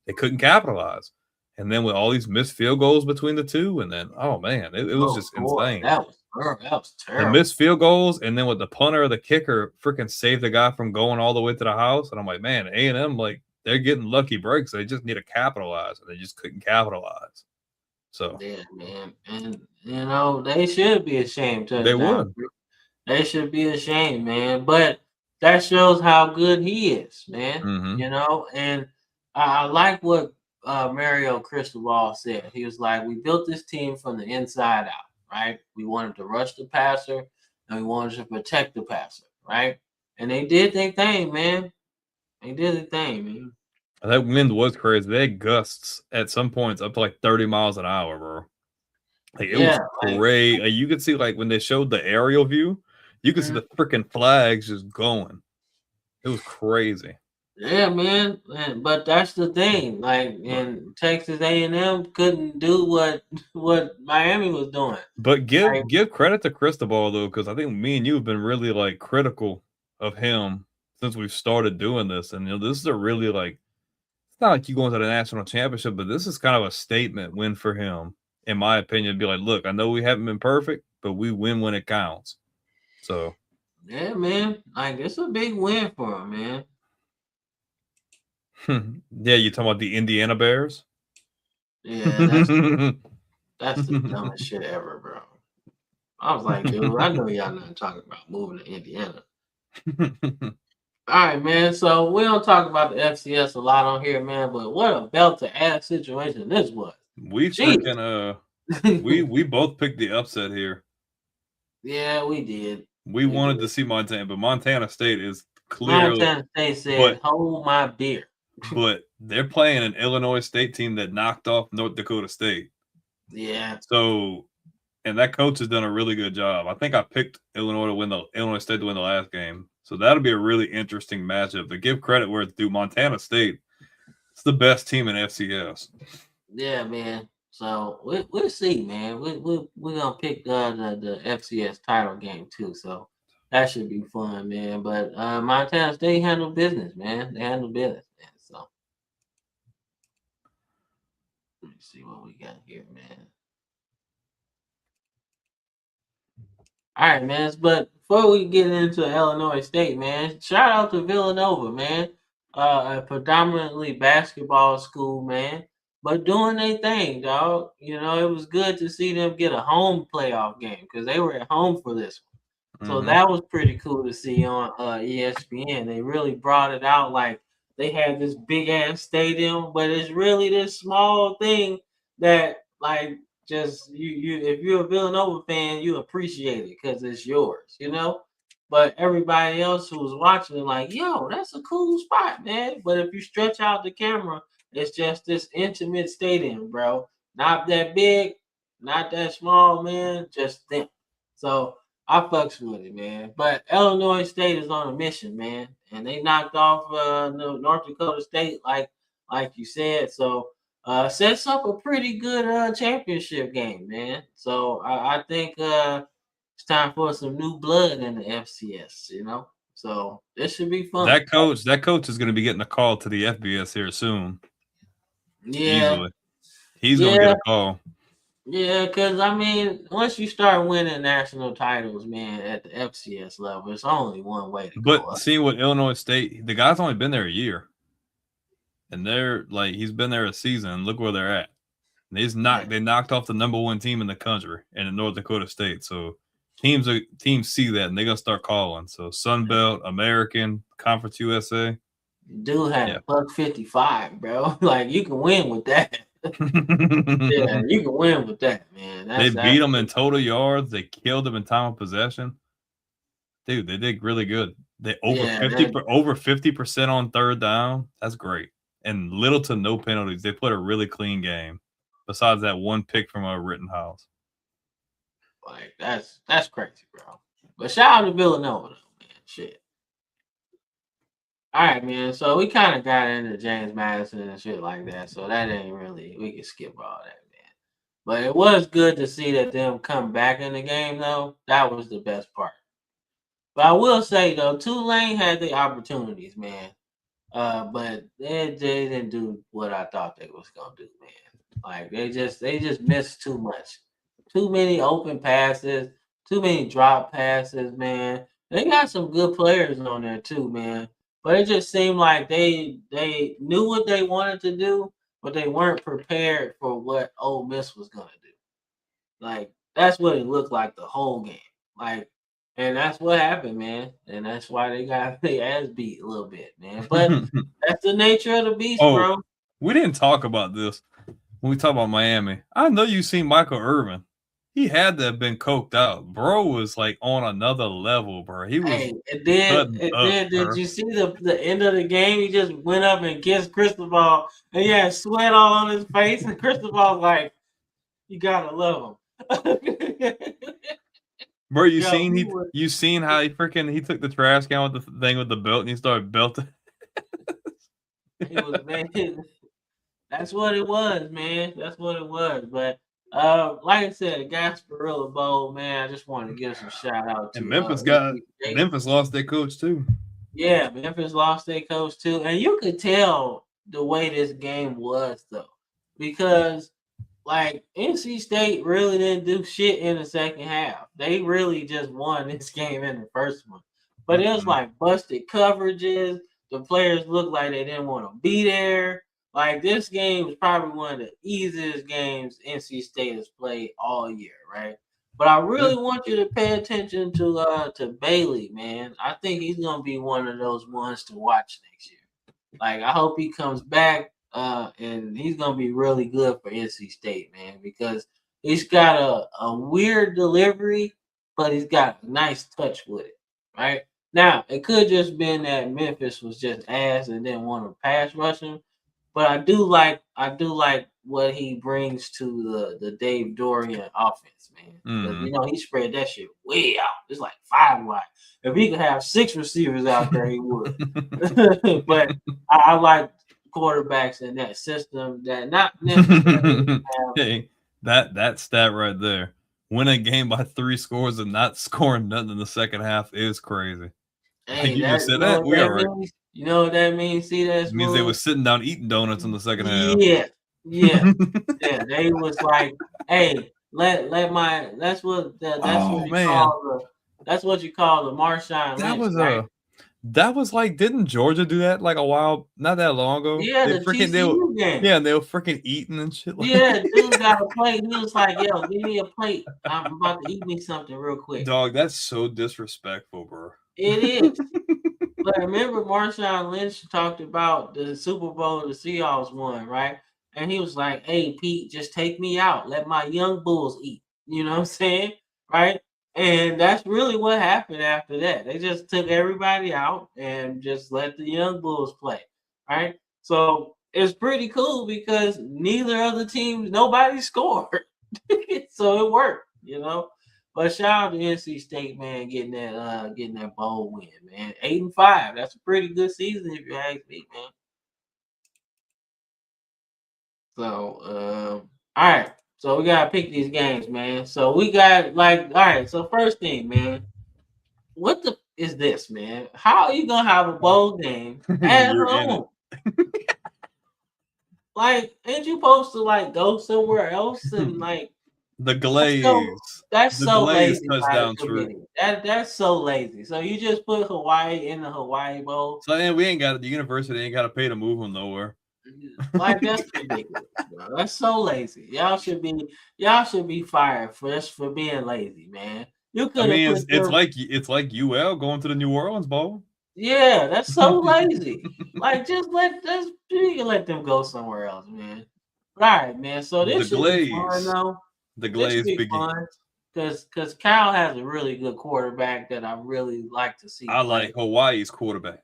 they couldn't capitalize. And then with all these missed field goals between the two, and then, oh man, it was just insane. That was terrible. The missed field goals, and then with the punter or the kicker freaking saved the guy from going all the way to the house. And I'm like, man, A&M, like, they're getting lucky breaks. They just need to capitalize, and they just couldn't capitalize. So yeah, man, and they should be ashamed. They would. They should be ashamed, man. But that shows how good he is, man. And I like what Mario Cristobal said. He was like, "We built this team from the inside out, right? We wanted to rush the passer, and we wanted to protect the passer, right? And they did their thing, man. They did their thing, man." That wind was crazy. They had gusts at some points up to like 30 miles an hour, bro. Like it was great. Like, you could see, like, when they showed the aerial view, you could see the freaking flags just going. It was crazy. Yeah, man. But that's the thing. Like, in Texas A&M couldn't do what Miami was doing. But give credit to Cristobal though, because I think me and you have been really like critical of him since we've started doing this. And this is a really like. It's not like you going to the national championship, but this is kind of a statement win for him, in my opinion. Be like, look, I know we haven't been perfect, but we win when it counts. So, yeah, man, like it's a big win for him, man. Yeah, you talking about the Indiana Bears? Yeah, that's the dumbest shit ever, bro. I was like, dude, I know y'all not talking about moving to Indiana. All right, man. So we don't talk about the FCS a lot on here, man. But what a belt to ass situation this was. We freaking we both picked the upset here. Yeah, we did. We wanted to see Montana, but Montana State is clearly. Montana State said, "Hold my beer." But they're playing an Illinois State team that knocked off North Dakota State. Yeah. So, and that coach has done a really good job. I think I picked Illinois State to win the last game. So that'll be a really interesting matchup. But give credit where it's due. Montana State, it's the best team in FCS. Yeah, man. So we'll see, man. We're gonna pick the FCS title game too. So that should be fun, man. But Montana State handle business, man. They handle business, man. So let me see what we got here, man. All right, man. But before we get into Illinois State, man, shout out to Villanova, man. A predominantly basketball school, man, but doing their thing, dog. It was good to see them get a home playoff game because they were at home for this one. So that was pretty cool to see on ESPN. They really brought it out like they had this big ass stadium, but it's really this small thing that like. Just you if you're a Villanova fan, you appreciate it because it's yours, But everybody else who was watching it, like, yo, that's a cool spot, man. But if you stretch out the camera, it's just this intimate stadium, bro. Not that big, not that small, man. Just them. So I fucks with it, man. But Illinois State is on a mission, man, and they knocked off North Dakota State, like you said. So sets up a pretty good championship game, man. So I think it's time for some new blood in the FCS, you know. So this should be fun. That coach is going to be getting a call to the FBS here soon. Yeah, Easily. He's going to get a call. Yeah, because I mean, once you start winning national titles, man, at the FCS level, it's only one way to go. But see what Illinois State, the guy's only been there a year. And they're like, he's been there a season, and look where they're at. They knocked off the number one team in the country in North Dakota State. So teams see that and they're gonna start calling. So Sun Belt, American, Conference USA. Dude had $155, bro. Like you can win with that. Yeah, you can win with that, man. They beat them in total yards. They killed them in time of possession. Dude, they did really good. They over 50% on third down. That's great. And little to no penalties. They played a really clean game. Besides that one pick from a Rittenhouse. Like that's crazy, bro. But shout out to Villanova, though, man. Shit. All right, man. So we kind of got into James Madison and shit like that. So that ain't really, we can skip all that, man. But it was good to see that them come back in the game, though. That was the best part. But I will say, though, Tulane had the opportunities, man. But they didn't do what I thought they was gonna do, man. Like they just missed too much. Too many open passes, too many drop passes, man. They got some good players on there too, man. But it just seemed like they knew what they wanted to do, but they weren't prepared for what Ole Miss was gonna do. Like that's what it looked like the whole game. Like, and that's what happened, man. And that's why they got their ass beat a little bit, man. But that's the nature of the beast, bro. We didn't talk about this when we talk about Miami. I know you've seen Michael Irvin. He had to have been coked out. Bro was like on another level, bro. He was. Hey, did you see the end of the game? He just went up and kissed Cristobal, and he had sweat all on his face. And Cristobal's like, "You gotta love him." Bro, you seen how he took the trash can with the thing with the belt and he started belting. That's what it was, man. That's what it was. But like I said, the Gasparilla Bowl, man, I just wanted to give some shout out to. And Memphis lost their coach too. Yeah, Memphis lost their coach too, and you could tell the way this game was though, because like NC State really didn't do shit in the second half. They really just won this game in the first one, but it was like busted coverages. The players looked like they didn't want to be there. Like this game was probably one of the easiest games NC State has played all year, right? But I really want you to pay attention to Bailey, man. I think he's gonna be one of those ones to watch next year. Like I hope he comes back, and he's gonna be really good for NC State, man, because he's got a weird delivery, but he's got a nice touch with it, right? Now it could just been that Memphis was just ass and didn't want to pass rush him. But I do like what he brings to the Dave Dorian offense, man. You know, he spread that shit way out. It's like 5 wide. If he could have 6 receivers out there, he would. But I like quarterbacks in that system that not necessarily hey, that stat right there. Win a game by 3 scores and not scoring nothing in the second half is crazy. Hey, you just said that. We are right. You know what that means? See that? It means they were sitting down eating donuts in the second half. Yeah. They was like, "Hey, that's what you call the Marshawn Lynch." That was like, didn't Georgia do that like a while, not that long ago? Yeah, the TCU game. Yeah, they were freaking eating and shit. Yeah, dude got a plate. He was like, "Yo, give me a plate. I'm about to eat me something real quick." Dog, that's so disrespectful, bro. It is. But remember, Marshawn Lynch talked about the Super Bowl the Seahawks won, right? And he was like, "Hey, Pete, just take me out. Let my young bulls eat." You know what I'm saying? Right? And that's really what happened after that. They just took everybody out and just let the young bulls play. Right? So it's pretty cool because neither of the teams, nobody scored. So it worked, you know. But shout out to NC State, man, getting that bowl win, man. 8-5. That's a pretty good season if you ask me, man. So all right. So we gotta pick these games, man. So we got all right, so first thing, man. What the is this, man? How are you gonna have a bowl game at You're in it. home? Like, ain't you supposed to go somewhere else and The that's so Glaze. that's The so Glaze lazy by the touchdown true. committee. That's so lazy. So you just put Hawaii in the Hawaii Bowl. So then we ain't got the university ain't got to pay to move them nowhere. Like that's ridiculous, bro. That's so lazy. Y'all should be fired for being lazy, man. You could I have mean, put it's like UL going to the New Orleans Bowl. yeah, that's so lazy. You can let them go somewhere else, man. All right, man. So this The should be fun Glaze. though. The This Glaze should be begins. fun because Kyle has a really good quarterback that I really like to see. I play. like Hawaii's quarterback.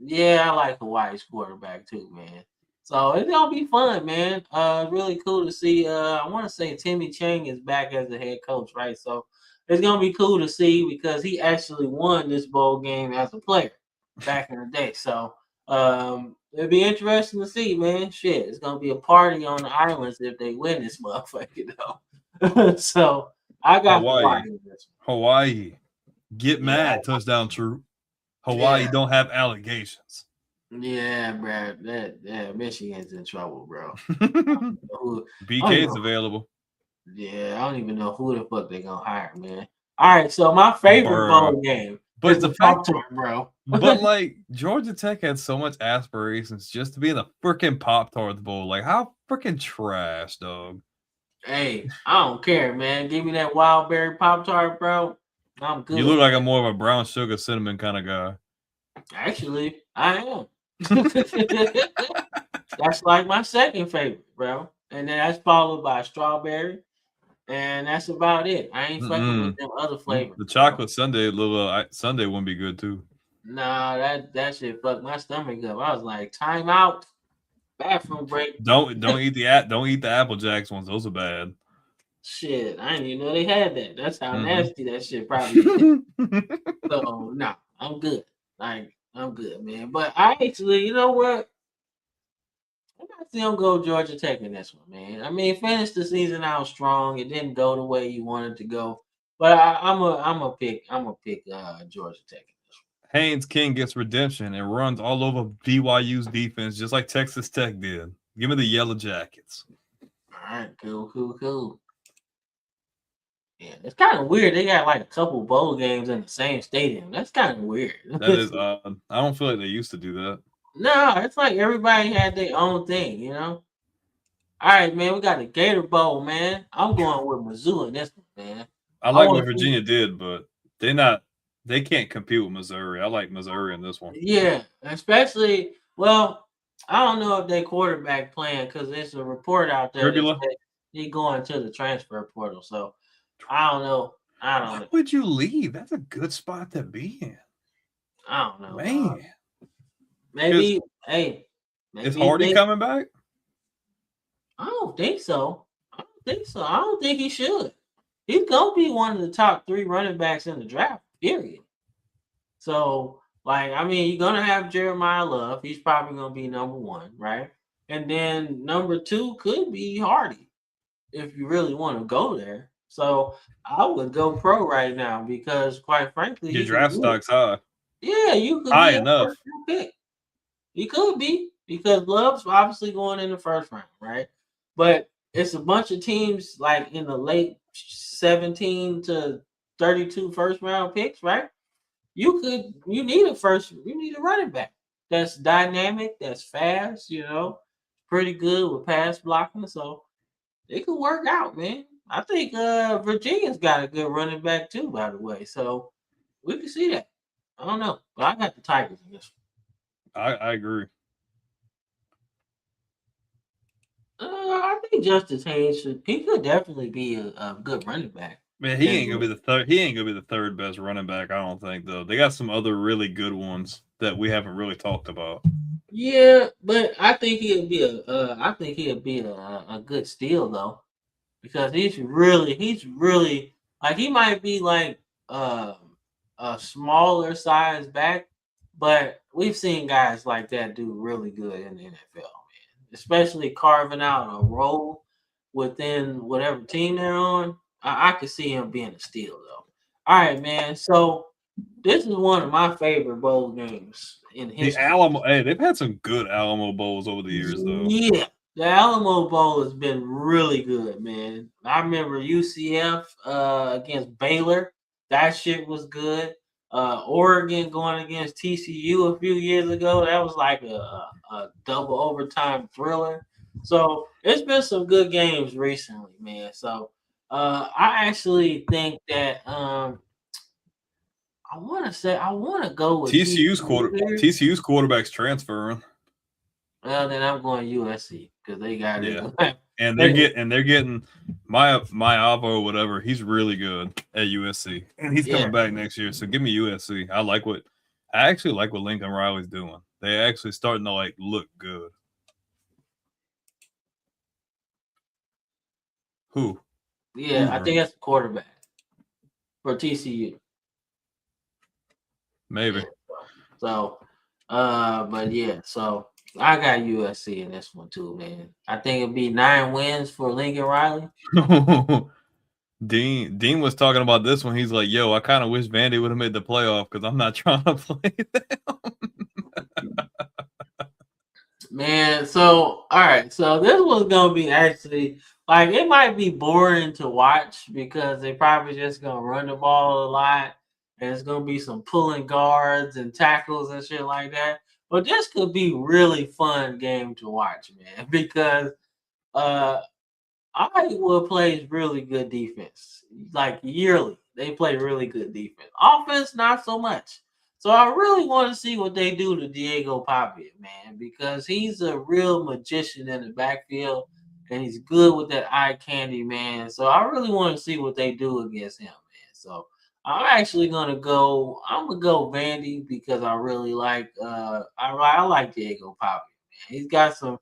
Yeah, I like Hawaii's quarterback too, man. So it's gonna be fun, man. Really cool to see. I want to say Timmy Chang is back as the head coach, right? So it's gonna be cool to see because he actually won this bowl game as a player back in the day. So it'll be interesting to see, man. Shit, it's gonna be a party on the islands if they win this motherfucker, though. So I got Hawaii. in this Hawaii. Get mad, Yeah. touchdown true. Hawaii Yeah. don't have allegations. one. Yeah, bro. Michigan's in trouble, bro. BK's available. Yeah, I don't even know who the fuck they gonna hire, man. All right, so my favorite Bruh. bowl game But is the the fact- Pop-Tart, bro. But like Georgia Tech had so much aspirations just to be in the freaking Pop-Tarts Bowl. Like how freaking trash, dog. Hey, I don't care, man. Give me that wild berry Pop-Tart, bro. I'm good. You look like a more of a brown sugar cinnamon kind of guy. Actually, I am. That's like my second favorite, bro. And then that's followed by strawberry. And that's about it. I ain't fucking with them other flavors. The bro. chocolate sundae, little sundae wouldn't be good too. Nah, that shit fucked my stomach up. I was like, time out, bathroom break. Don't eat the Apple Jacks ones. Those are bad. Shit, I didn't even know they had that. That's how nasty that shit probably is. So no, I'm good. I'm good, man. But I actually, you know what? I'm actually gonna go Georgia Tech in this one, man. I mean, finished the season out strong. It didn't go the way you wanted to go, but I'm a pick Georgia Tech. Haynes King gets redemption and runs all over BYU's defense just like Texas Tech did. Give me the Yellow Jackets. All right, cool. Yeah, it's kind of weird. They got like a couple bowl games in the same stadium. That's kind of weird. That is odd. I don't feel like they used to do that. No, it's like everybody had their own thing, you know. All right, man. We got the Gator Bowl, man. I'm going with Mizzou in this one, man. I like what Virginia did, but they can't compete with Missouri. I like Missouri in this one. Yeah, especially, well, I don't know if they quarterback playing because there's a report out there that said he going to the transfer portal. So I don't know. Why would you leave? That's a good spot to be in. I don't know, man. Maybe is Hardy coming back? I don't think so. I don't think he should. He's gonna be one of the top 3 running backs in the draft. Period. So, I mean, you're gonna have Jeremiah Love. He's probably gonna be number 1, right? And then number 2 could be Hardy, if you really want to go there. So I would go pro right now because, quite frankly, your draft stock's high. Yeah, you could high be enough. Pick. He could be because Love's obviously going in the first round, right? But it's a bunch of teams like in the late 17 to 32 first round picks, right? You need a running back that's dynamic, that's fast, pretty good with pass blocking. So it could work out, man. I think Virginia's got a good running back too, by the way. So we can see that. I don't know, but I got the Tigers in this one. I agree. I think Justice Haynes he could definitely be a good running back. Man, he ain't gonna be the third. He ain't gonna be the third best running back. I don't think though. They got some other really good ones that we haven't really talked about. Yeah, but I think he'd be a good steal though, because he's really like he might be like uh, a smaller size back, but we've seen guys like that do really good in the NFL, man. Especially carving out a role within whatever team they're on. I could see him being a steal though. All right, man. So this is one of my favorite bowl games in The history. Alamo, hey, they've had some good Alamo Bowls over the years, though. Yeah, the Alamo Bowl has been really good, man. I remember UCF against Baylor. That shit was good. Oregon going against TCU a few years ago. That was like a double overtime thriller. So it's been some good games recently, man. So I actually think that I want to go with TCU here. TCU's quarterback's transferring. Well, then I'm going USC because they got it. Yeah, and They- they're getting my Avo or whatever. He's really good at USC, and he's yeah, coming back next year. So give me USC. I actually like what Lincoln Riley's doing. They actually starting to like look good. Who? yeah. I Hoover. think that's the quarterback for TCU. Maybe. So, but yeah. So I got USC in this one too, man. I think it'd be 9 wins for Lincoln Riley. Dean was talking about this one. He's like, "Yo, I kind of wish Vandy would have made the playoff because I'm not trying to play them." Man, so all right, so this one's gonna be actually like it might be boring to watch because they probably just gonna run the ball a lot, and it's gonna be some pulling guards and tackles and shit like that. But this could be really fun game to watch, man, because uh Iowa plays really good defense. Like yearly, they play really good defense. Offense, not so much. So I really want to see what they do to Diego Papia, man, because he's a real magician in the backfield and he's good with that eye candy, man. So I really want to see what they do against him, man. So I'm gonna go Vandy because I really like I like Diego Papia, man. He's got some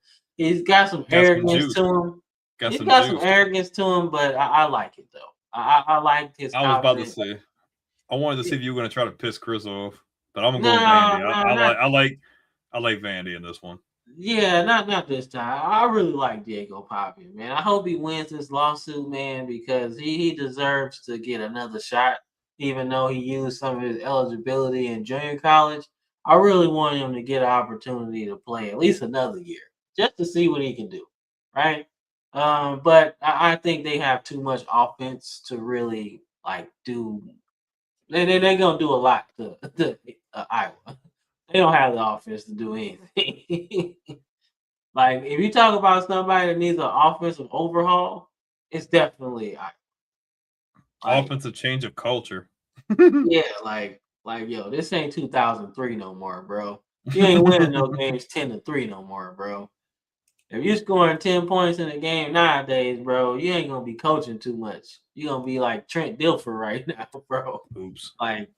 Got some arrogance juice. to him. Got He's some got some juice. arrogance to him, but I like it though. I like his I was about to confidence. say. I wanted to see if you were going to try to piss Chris off, but I'm gonna go with No, Vandy. no, not I like Vandy in this one. yeah, not this time. I really like Diego Papia, man. I hope he wins this lawsuit, man, because he deserves to get another shot, even though he used some of his eligibility in junior college. I really want him to get an opportunity to play at least another year, just to see what he can do, right? But I think they have too much offense to really like do. They're gonna do a lot to Iowa. They don't have the offense to do anything. Like if you talk about somebody that needs an offensive overhaul, it's definitely Iowa. Like Offensive change of culture. yeah, like yo, this ain't 2003 no more, bro. You ain't winning no games 10-3 no more, bro. If you're scoring 10 points in a game nowadays, bro, you ain't gonna be coaching too much. You're gonna be like Trent Dilfer right now, bro. Oops. Like,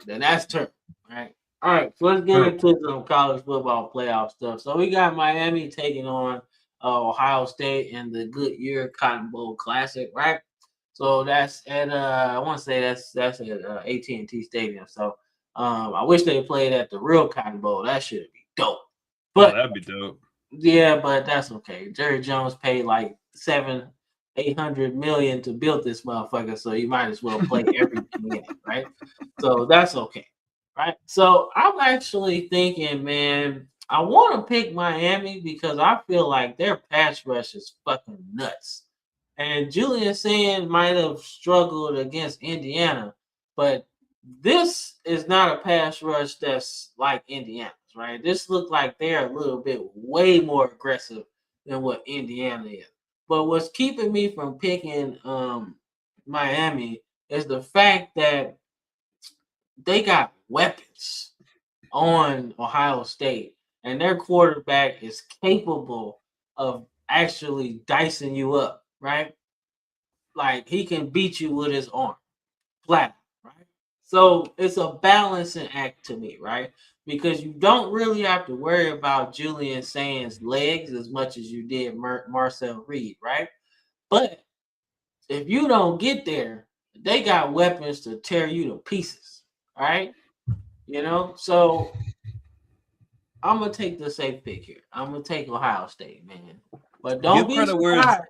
then that's turn, right? All right, so let's get into some college football playoff stuff. So we got Miami taking on Ohio State in the Goodyear Cotton Bowl Classic, right? So that's at I want to say that's at AT&T Stadium. So I wish they played at the real Cotton Bowl. That should be dope. Oh, But that'd be dope. yeah, but that's okay. Jerry Jones paid like 800 million to build this motherfucker, so you might as well play everything in it, right? So that's okay, right? So I'm actually thinking, man, I want to pick Miami because I feel like their pass rush is fucking nuts. And Julian Sand might have struggled against Indiana, but this is not a pass rush that's like Indiana's, right? This looked like they're a little bit way more aggressive than what Indiana is. But what's keeping me from picking Miami is the fact that they got weapons on Ohio State, and their quarterback is capable of actually dicing you up, right? Like he can beat you with his arm, flat, right? So it's a balancing act to me, right? because you don't really have to worry about Julian Sands' legs as much as you did Marcel Reed, right? But if you don't get there, they got weapons to tear you to pieces, right? You know, so I'm gonna take the safe pick here. I'm gonna take Ohio State, man. But don't Give be credit where it's, surprised.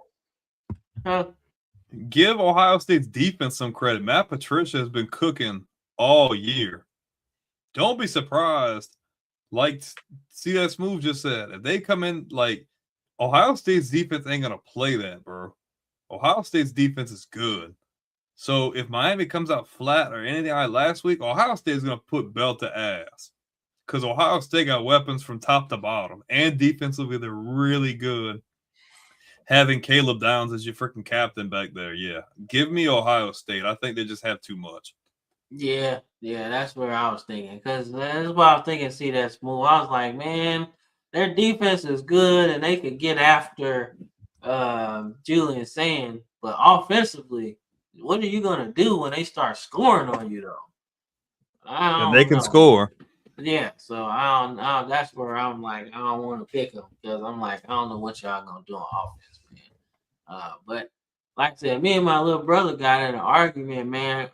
Huh? give Ohio State's defense some credit. Matt Patricia has been cooking all year. Don't be surprised. Like CS Smooth just said, if they come in like Ohio State's defense ain't gonna play that, bro. Ohio State's defense is good. So if Miami comes out flat or anything like last week, Ohio State is gonna put belt to ass. Because Ohio State got weapons from top to bottom. And defensively, they're really good. Having Caleb Downs as your freaking captain back there, yeah. Give me Ohio State. I think they just have too much. Yeah, that's where I was thinking. Because that's what I was thinking, see that Smooth. I was like, man, their defense is good and they could get after Julian Sand. But offensively, what are you gonna do when they start scoring on you though? I And they don't can know. score. Yeah, so I don't. That's where I'm like, I don't want to pick them because I'm like, I don't know what y'all gonna do on offense, man. But like I said, me and my little brother got in an argument, man,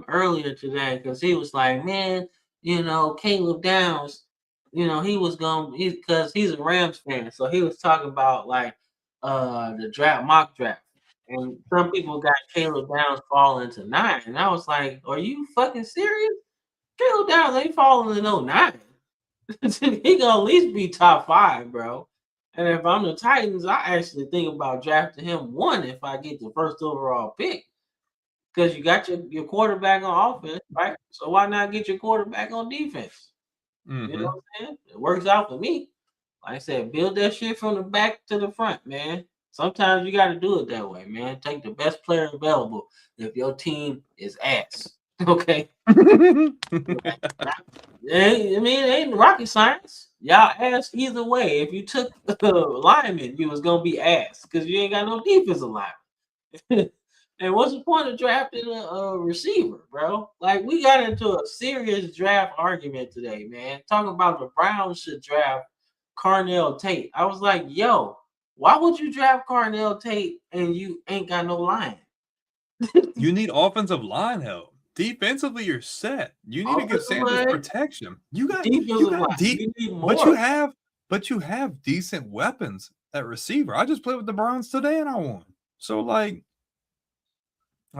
earlier today because he was like, man, you know, Caleb Downs, you know, he was going because he's a Rams fan, so he was talking about like the draft mock draft. And some people got Caleb Downs falling to 9. And I was like, are you fucking serious? Caleb Downs ain't falling in 09. He gonna at least be top 5, bro. And if I'm the Titans, I actually think about drafting him 1 if I get the first overall pick. Because you got your quarterback on offense, right? So why not get your quarterback on defense? Mm-hmm. You know what I'm saying? It works out for me. Like I said, build that shit from the back to the front, man. Sometimes you got to do it that way, man. Take the best player available if your team is ass. Okay. I mean, it ain't rocket science. Y'all ass either way. If you took lineman, you was gonna be ass because you ain't got no defensive lineman. And what's the point of drafting a receiver, bro? Like we got into a serious draft argument today, man. Talking about the Browns should draft Carnell Tate. I was like, yo, why would you draft Carnell Tate and you ain't got no line? You need offensive line help. Defensively, you're set. You need to give Sanders protection. You got you need more. But you have decent weapons at receiver. I just played with the Browns today and I won. So like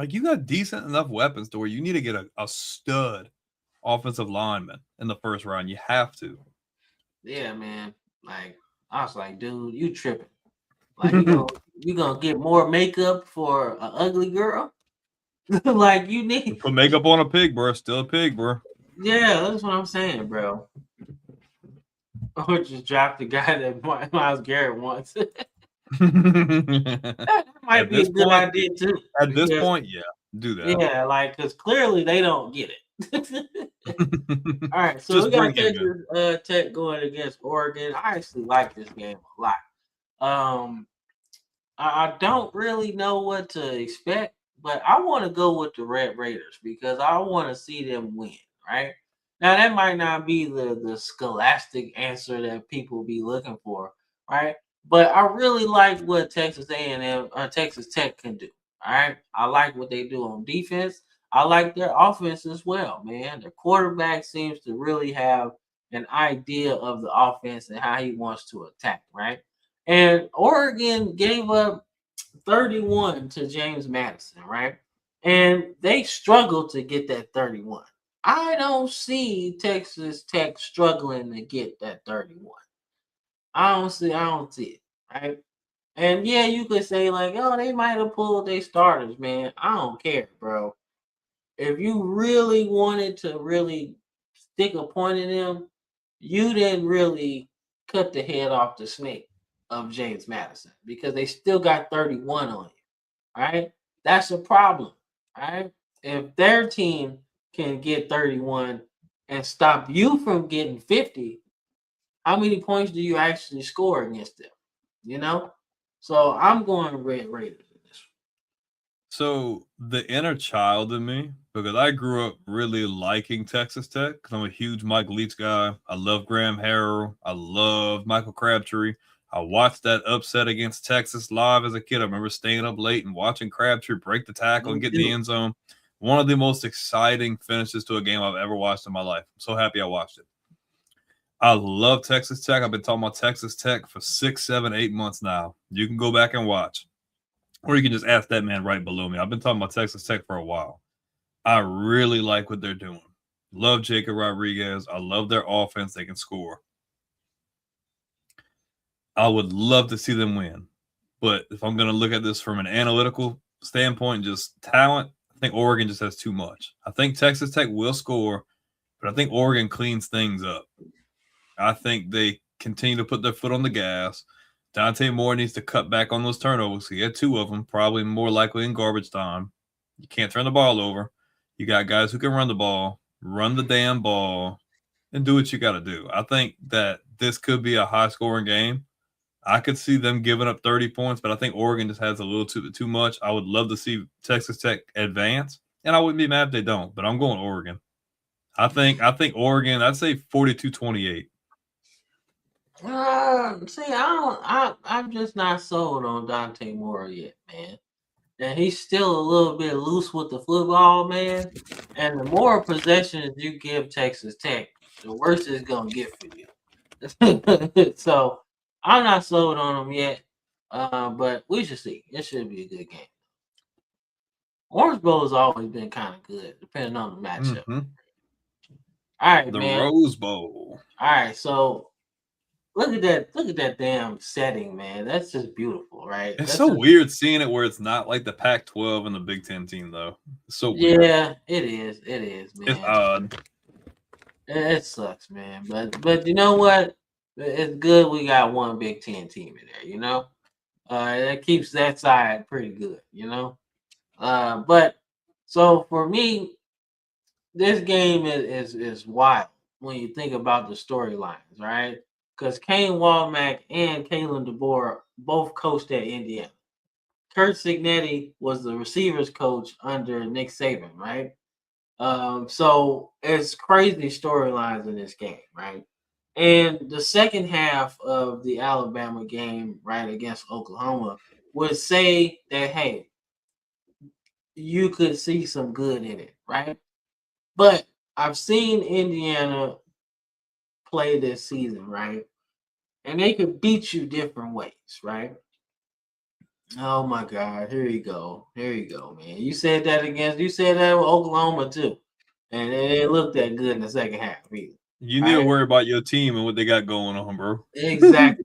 you got decent enough weapons to where you need to get a stud offensive lineman in the first round. You have to. Yeah, man. Like I was like, dude, you tripping. Like you gonna get more makeup for an ugly girl? Like you need put makeup on a pig, bro. Still a pig, bro. Yeah, that's what I'm saying, bro. Or just drop the guy that Myles Garrett wants. That might be a good idea too. At this point, yeah, do that. Yeah, like because clearly they don't get it. All right, so we got Texas Tech going against Oregon. I actually like this game a lot. I don't really know what to expect, but I want to go with the Red Raiders because I want to see them win, right? Now that might not be the scholastic answer that people be looking for, right? But I really like what Texas A&M or Texas Tech can do. All right, I like what they do on defense. I like their offense as well, man. Their quarterback seems to really have an idea of the offense and how he wants to attack, right? And Oregon gave up 31 to James Madison, right? And they struggled to get that 31. I don't see Texas Tech struggling to get that 31. I don't see it, right? And yeah, you could say like, oh, they might have pulled their starters, man. I don't care, bro. If you really wanted to really stick a point in them, you didn't really cut the head off the snake of James Madison because they still got 31 on you. All right. That's a problem. All right. If their team can get 31 and stop you from getting 50, how many points do you actually score against them? You know? So I'm going Red Raiders in this. So the inner child in me, because I grew up really liking Texas Tech, because I'm a huge Mike Leach guy. I love Graham Harrell. I love Michael Crabtree. I watched that upset against Texas live as a kid. I remember staying up late and watching Crabtree break the tackle and Me get in the too. end zone. One of the most exciting finishes to a game I've ever watched in my life. I'm so happy I watched it. I love Texas Tech. I've been talking about Texas Tech for 6, 7, 8 months now. You can go back and watch. Or you can just ask that man right below me. I've been talking about Texas Tech for a while. I really like what they're doing. Love Jacob Rodriguez. I love their offense. They can score. I would love to see them win. But if I'm going to look at this from an analytical standpoint, just talent, I think Oregon just has too much. I think Texas Tech will score, but I think Oregon cleans things up. I think they continue to put their foot on the gas. Dante Moore needs to cut back on those turnovers. He had 2 of them, probably more likely in garbage time. You can't turn the ball over. You got guys who can run the ball, run the damn ball, and do what you got to do. I think that this could be a high-scoring game. I could see them giving up 30 points, but I think Oregon just has a little too much. I would love to see Texas Tech advance, and I wouldn't be mad if they don't, but I'm going Oregon. I think Oregon, I'd say 42-28. See, I'm just not sold on Dante Moore yet, man. And he's still a little bit loose with the football, man. And the more possessions you give Texas Tech, the worse it's gonna get for you. So I'm not sold on him yet. But we should see. It should be a good game. Orange Bowl has always been kind of good, depending on the matchup. Mm-hmm. All right, The man. Rose Bowl. All right, so look at that. Look at that damn setting, man. That's just beautiful, right? It's That's so just, weird seeing it where it's not like the Pac-12 and the Big Ten team, though. It's so weird. yeah, it is. It is, man. It's odd. It sucks, man. But you know what? It's good we got one Big Ten team in there. You know, that keeps that side pretty good. You know, but so for me, this game is wild when you think about the storylines, right? Because Kane Walmack and Kalen DeBoer both coached at Indiana. Kurt Signetti was the receivers coach under Nick Saban, right? So it's crazy storylines in this game, right? And the second half of the Alabama game, right, against Oklahoma, would say that, hey, you could see some good in it, right? But I've seen Indiana play this season, right? And they could beat you different ways, right? Oh my God, here you go. Here you go, man. You said that with Oklahoma too. And it didn't look that good in the second half either. You need to worry about your team and what they got going on, bro. Exactly.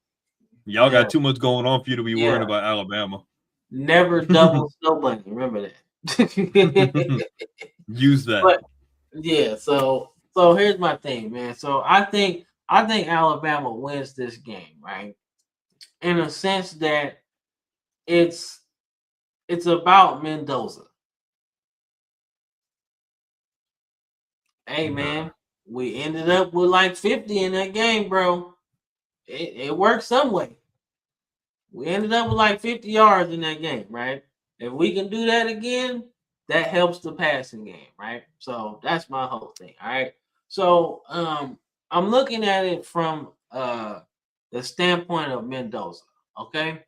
Y'all Yeah. got too much going on for you to be worrying Yeah. about Alabama. Never double snow bunny. Remember that. Use that. But yeah, so here's my thing, man. So I think Alabama wins this game, right? In a sense that it's about Mendoza. Hey man, we ended up with like 50 in that game, bro. It worked some way. We ended up with like 50 yards in that game, right? If we can do that again, that helps the passing game, right? So that's my whole thing. All right. So I'm looking at it from the standpoint of Mendoza. Okay.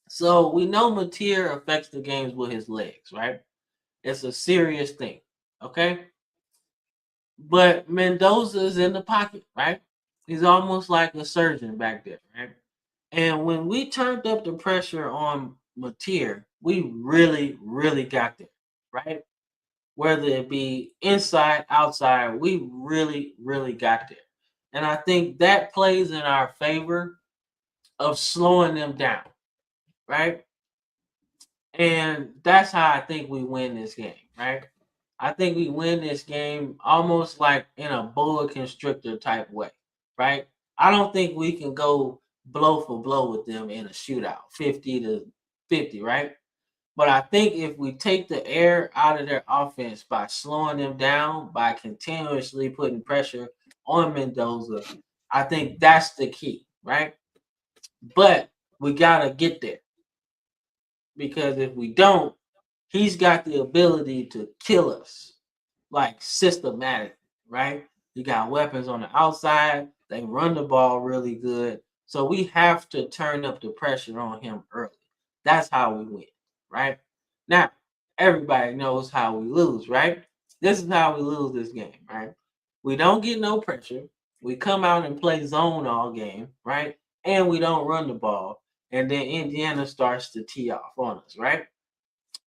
So we know Mateer affects the games with his legs, right? It's a serious thing. Okay. But Mendoza's in the pocket, right? He's almost like a surgeon back there, right? And when we turned up the pressure on Mateer, we really, really got there, right? Whether it be inside, outside, we really, really got there. And I think that plays in our favor of slowing them down, right? And that's how I think we win this game, right? I think we win this game almost like in a boa constrictor type way, right? I don't think we can go blow for blow with them in a shootout, 50-50, right? But I think if we take the air out of their offense by slowing them down, by continuously putting pressure on Mendoza, I think that's the key, right? But we got to get there. Because if we don't, he's got the ability to kill us like systematic, right? You got weapons on the outside. They run the ball really good. So we have to turn up the pressure on him early. That's how we win, right? Now, everybody knows how we lose, right? This is how we lose this game, right? We don't get no pressure. We come out and play zone all game, right? And we don't run the ball. And then Indiana starts to tee off on us, right?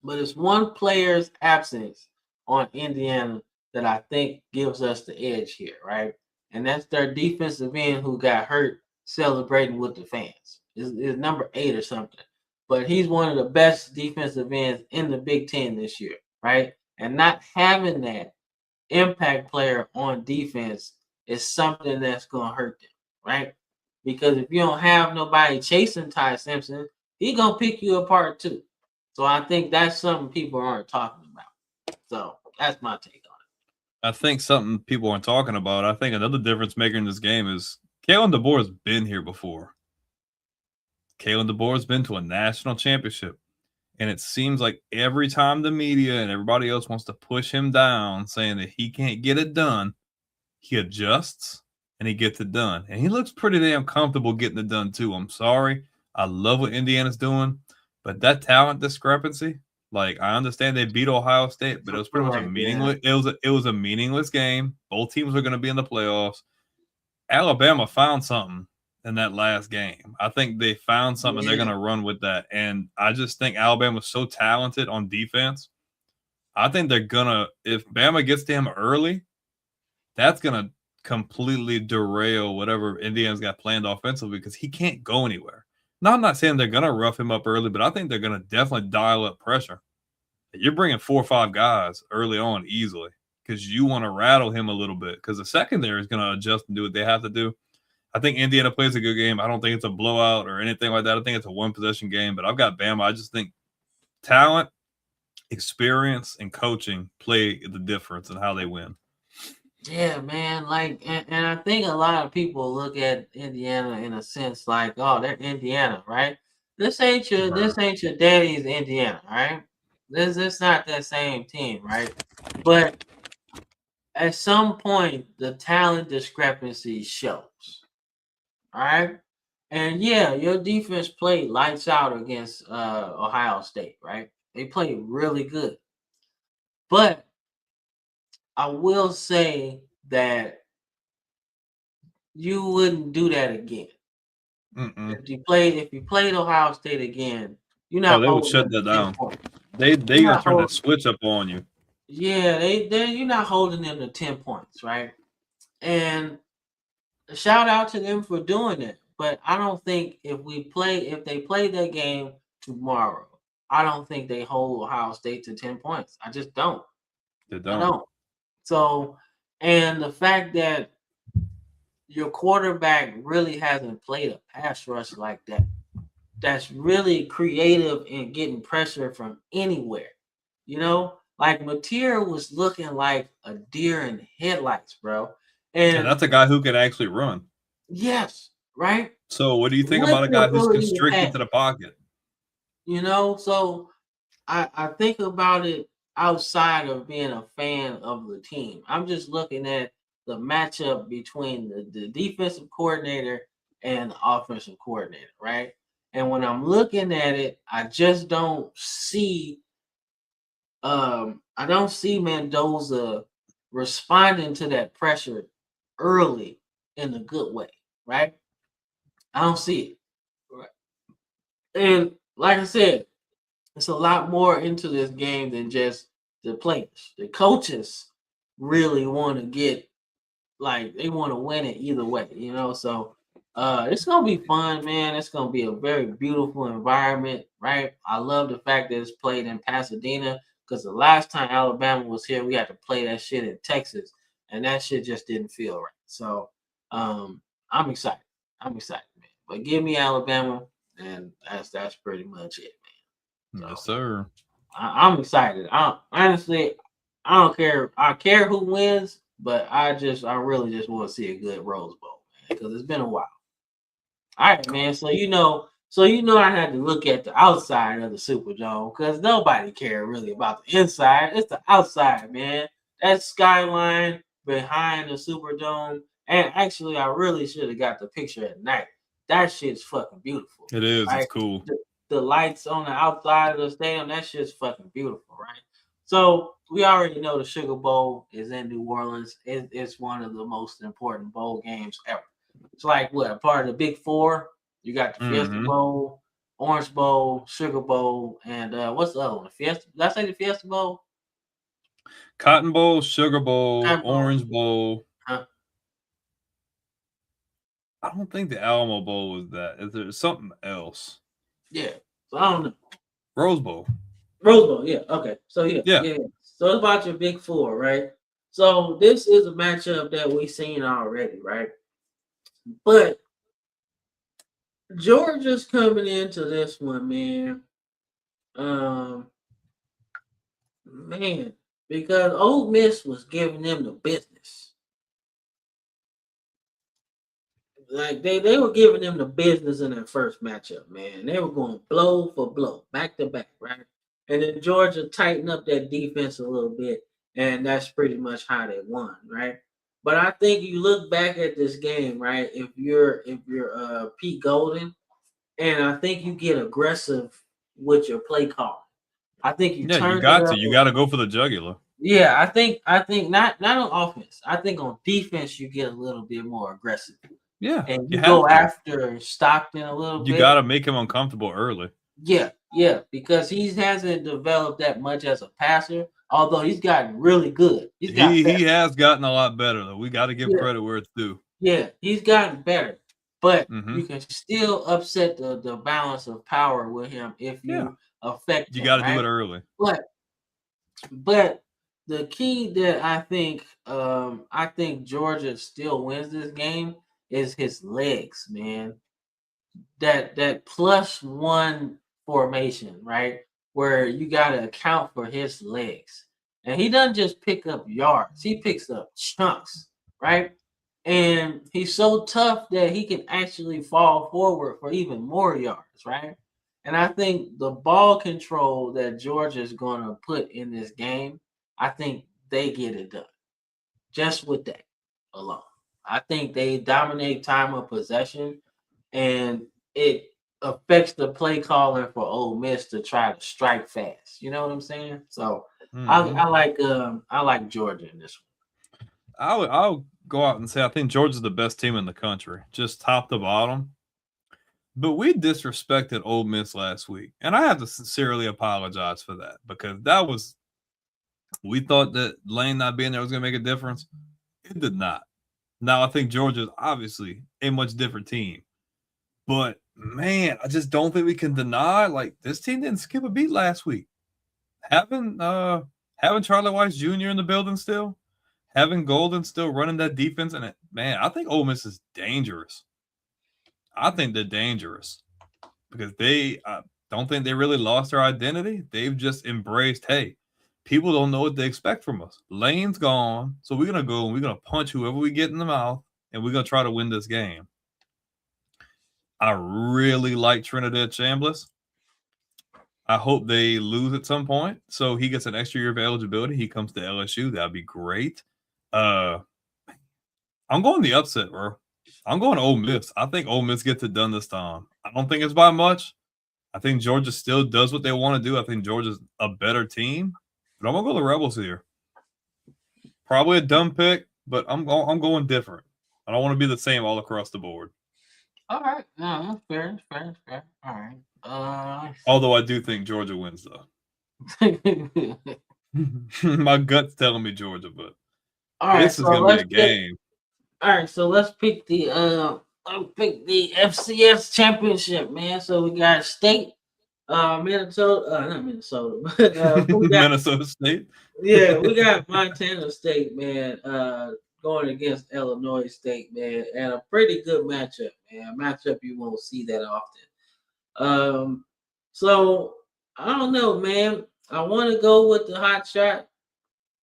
But it's one player's absence on Indiana that I think gives us the edge here, right? And that's their defensive end who got hurt celebrating with the fans. Is number 8 or something. But he's one of the best defensive ends in the Big Ten this year, right? And not having that impact player on defense is something that's going to hurt them, right? Because if you don't have nobody chasing Ty Simpson, he going to pick you apart too. So I think that's something people aren't talking about. So that's my take on it. I think something people aren't talking about. I think another difference maker in this game is Kalen DeBoer has been here before. Kalen DeBoer has been to a national championship. And it seems like every time the media and everybody else wants to push him down, saying that he can't get it done, he adjusts and he gets it done. And he looks pretty damn comfortable getting it done too. I'm sorry. I love what Indiana's doing. But that talent discrepancy, like I understand they beat Ohio State, but it was pretty much a meaningless. It was a meaningless game. Both teams were going to be in the playoffs. Alabama found something in that last game. I think they found something. They're going to run with that, and I just think Alabama's so talented on defense. I think they're gonna. If Bama gets to him early, that's gonna completely derail whatever Indiana's got planned offensively because he can't go anywhere. Now, I'm not saying they're going to rough him up early, but I think they're going to definitely dial up pressure. You're bringing 4 or 5 guys early on easily because you want to rattle him a little bit because the secondary is going to adjust and do what they have to do. I think Indiana plays a good game. I don't think it's a blowout or anything like that. I think it's a one-possession game, but I've got Bama. I just think talent, experience, and coaching play the difference in how they win. Yeah, man. Like, and I think a lot of people look at Indiana in a sense like, oh, they're Indiana, right? This ain't your daddy's Indiana, right? This not that same team, right? But at some point, the talent discrepancy shows, all right? And yeah, your defense played lights out against Ohio State, right? They played really good, but I will say that you wouldn't do that again. If you played Ohio State again, you're not. Oh, they would shut that down. They gonna turn that switch up on you. Yeah, you're not holding them to 10 points, right? And shout out to them for doing it. But I don't think if they play that game tomorrow, I don't think they hold Ohio State to 10 points. I just don't. They don't. I don't. So, and the fact that your quarterback really hasn't played a pass rush like that, that's really creative in getting pressure from anywhere. You know, like Mateer was looking like a deer in headlights, bro. And that's a guy who can actually run. Yes, right? So what do you think about a guy who's constricted to the pocket? You know, so I think about it outside of being a fan of the team. I'm just looking at the matchup between the defensive coordinator and the offensive coordinator, right? And when I'm looking at it, I just don't see Mendoza responding to that pressure early in a good way, right? I don't see it. Right. And like I said, it's a lot more into this game than just the players. The coaches really want to they want to win it either way, you know. So it's gonna be fun, man. It's gonna be a very beautiful environment, right? I love the fact that it's played in Pasadena because the last time Alabama was here, we had to play that shit in Texas, and that shit just didn't feel right. So I'm excited. I'm excited, man. But give me Alabama, and that's pretty much it, man. Yes, sir. I'm excited. Honestly, I don't care. I care who wins, but I really just want to see a good Rose Bowl, man, because it's been a while. All right, man. So So I had to look at the outside of the Superdome because nobody cared really about the inside. It's the outside, man. That skyline behind the Superdome. And actually, I really should have got the picture at night. That shit's fucking beautiful. It is. It's Right? cool. The lights on the outside of the stadium, that shit's fucking beautiful, right? So we already know the Sugar Bowl is in New Orleans. It's one of the most important bowl games ever. It's like what, part of the Big Four? You got the Fiesta hmm Bowl, Orange Bowl, Sugar Bowl, and what's the other one? Fiesta? Did I say the Fiesta Bowl? Cotton Bowl, Sugar Bowl, Cotton Bowl? Orange Bowl. Huh? I don't think the Alamo Bowl was that. Is there something else? Yeah. So I don't know. Rose Bowl. Rose Bowl, yeah. Okay. So Yeah. yeah. So it's about your Big Four, right? So this is a matchup that we've seen already, right? But Georgia's coming into this one, man. Man, because Ole Miss was giving them the business. Like they were giving them the business in that first matchup, man. They were going blow for blow, back to back, right? And then Georgia tightened up that defense a little bit, and that's pretty much how they won, right? But I think you look back at this game, right? If you're Pete Golden, and I think you get aggressive with your play call. I think you Yeah, you turn it got up. to. You got to go for the jugular. Yeah, I think not on offense. I think on defense you get a little bit more aggressive, Yeah, and you you have go to. after Stockton a little You bit. got to make him uncomfortable early. Yeah, because he hasn't developed that much as a passer. Although he's gotten really good. He's got He better. has gotten a lot better though. We got to give Yeah, credit where it's due. yeah, he's gotten better. But hmm you can still upset the balance of power with him if Yeah, you affect you him, got to do it right? early. But the key that I think Georgia still wins this game is his legs, man. That +1 formation, right? Where you gotta account for his legs. And he doesn't just pick up yards, he picks up chunks, right? And he's so tough that he can actually fall forward for even more yards, right? And I think the ball control that Georgia's gonna put in this game, I think they get it done just with that alone. I think they dominate time of possession, and it affects the play calling for Ole Miss to try to strike fast. You know what I'm saying? So hmm I like Georgia in this one. I'll go out and say I think Georgia's the best team in the country, just top to bottom. But we disrespected Ole Miss last week, and I have to sincerely apologize for that because we thought that Lane not being there was going to make a difference. It did not. Now I think Georgia is obviously a much different team, but man, I just don't think we can deny like this team didn't skip a beat last week. Having Charlie Weiss Jr. in the building still, having Golden still running that defense, and man, I think Ole Miss is dangerous. I think they're dangerous because they don't think they really lost their identity. They've just embraced, hey, people don't know what they expect from us. Lane's gone, so we're gonna go and we're gonna punch whoever we get in the mouth, and we're gonna try to win this game. I really like Trinidad Chambliss. I hope they lose at some point, so he gets an extra year of eligibility. He comes to LSU. That'd be great. I'm going the upset, bro. I'm going Ole Miss. I think Ole Miss gets it done this time. I don't think it's by much. I think Georgia still does what they want to do. I think Georgia's a better team, but I'm gonna go the Rebels here. Probably a dumb pick, but I'm going different. I don't want to be the same all across the board. All right, no, that's fair. All right. Although I do think Georgia wins, though. My gut's telling me Georgia, but this is gonna be a game. All right, so let's pick the FCS championship, man. So we got State, Minnesota, not Minnesota, but we got Minnesota State. yeah, we got Montana State, man, going against Illinois State, man, and a pretty good matchup, man. A matchup you won't see that often. So I don't know, man. I want to go with the hot shot,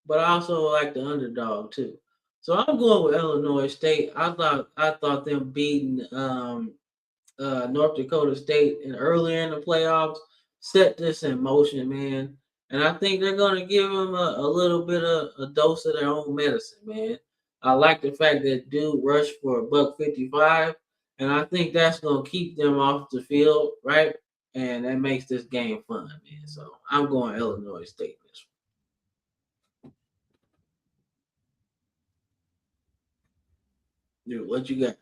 but I also like the underdog too. So I'm going with Illinois State. I thought them beating North Dakota State and earlier in the playoffs set this in motion, man. And I think they're going to give them a little bit of a dose of their own medicine, man. I like the fact that dude rushed for $155, and I think that's going to keep them off the field, right? And that makes this game fun, man. So I'm going Illinois State this one. Dude, what you got?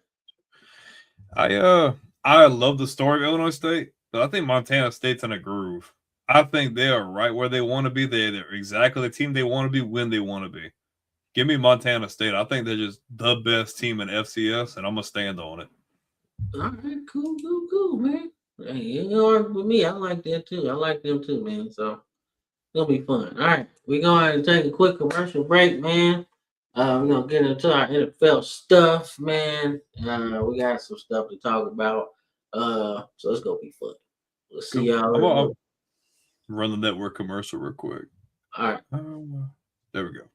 I love the story of Illinois State, but I think Montana State's in a groove. I think they are right where they want to be. They're exactly the team they want to be when they want to be. Give me Montana State. I think they're just the best team in FCS, and I'm gonna stand on it. All right, cool, man. Hey, you ain't argue with me. I like that too. I like them too, man. So it'll be fun. All right, we're going to take a quick commercial break, man. We're gonna get into our NFL stuff, man. We got some stuff to talk about. So it's gonna be fun. We'll see y'all. I'll run the network commercial real quick. All right. There we go.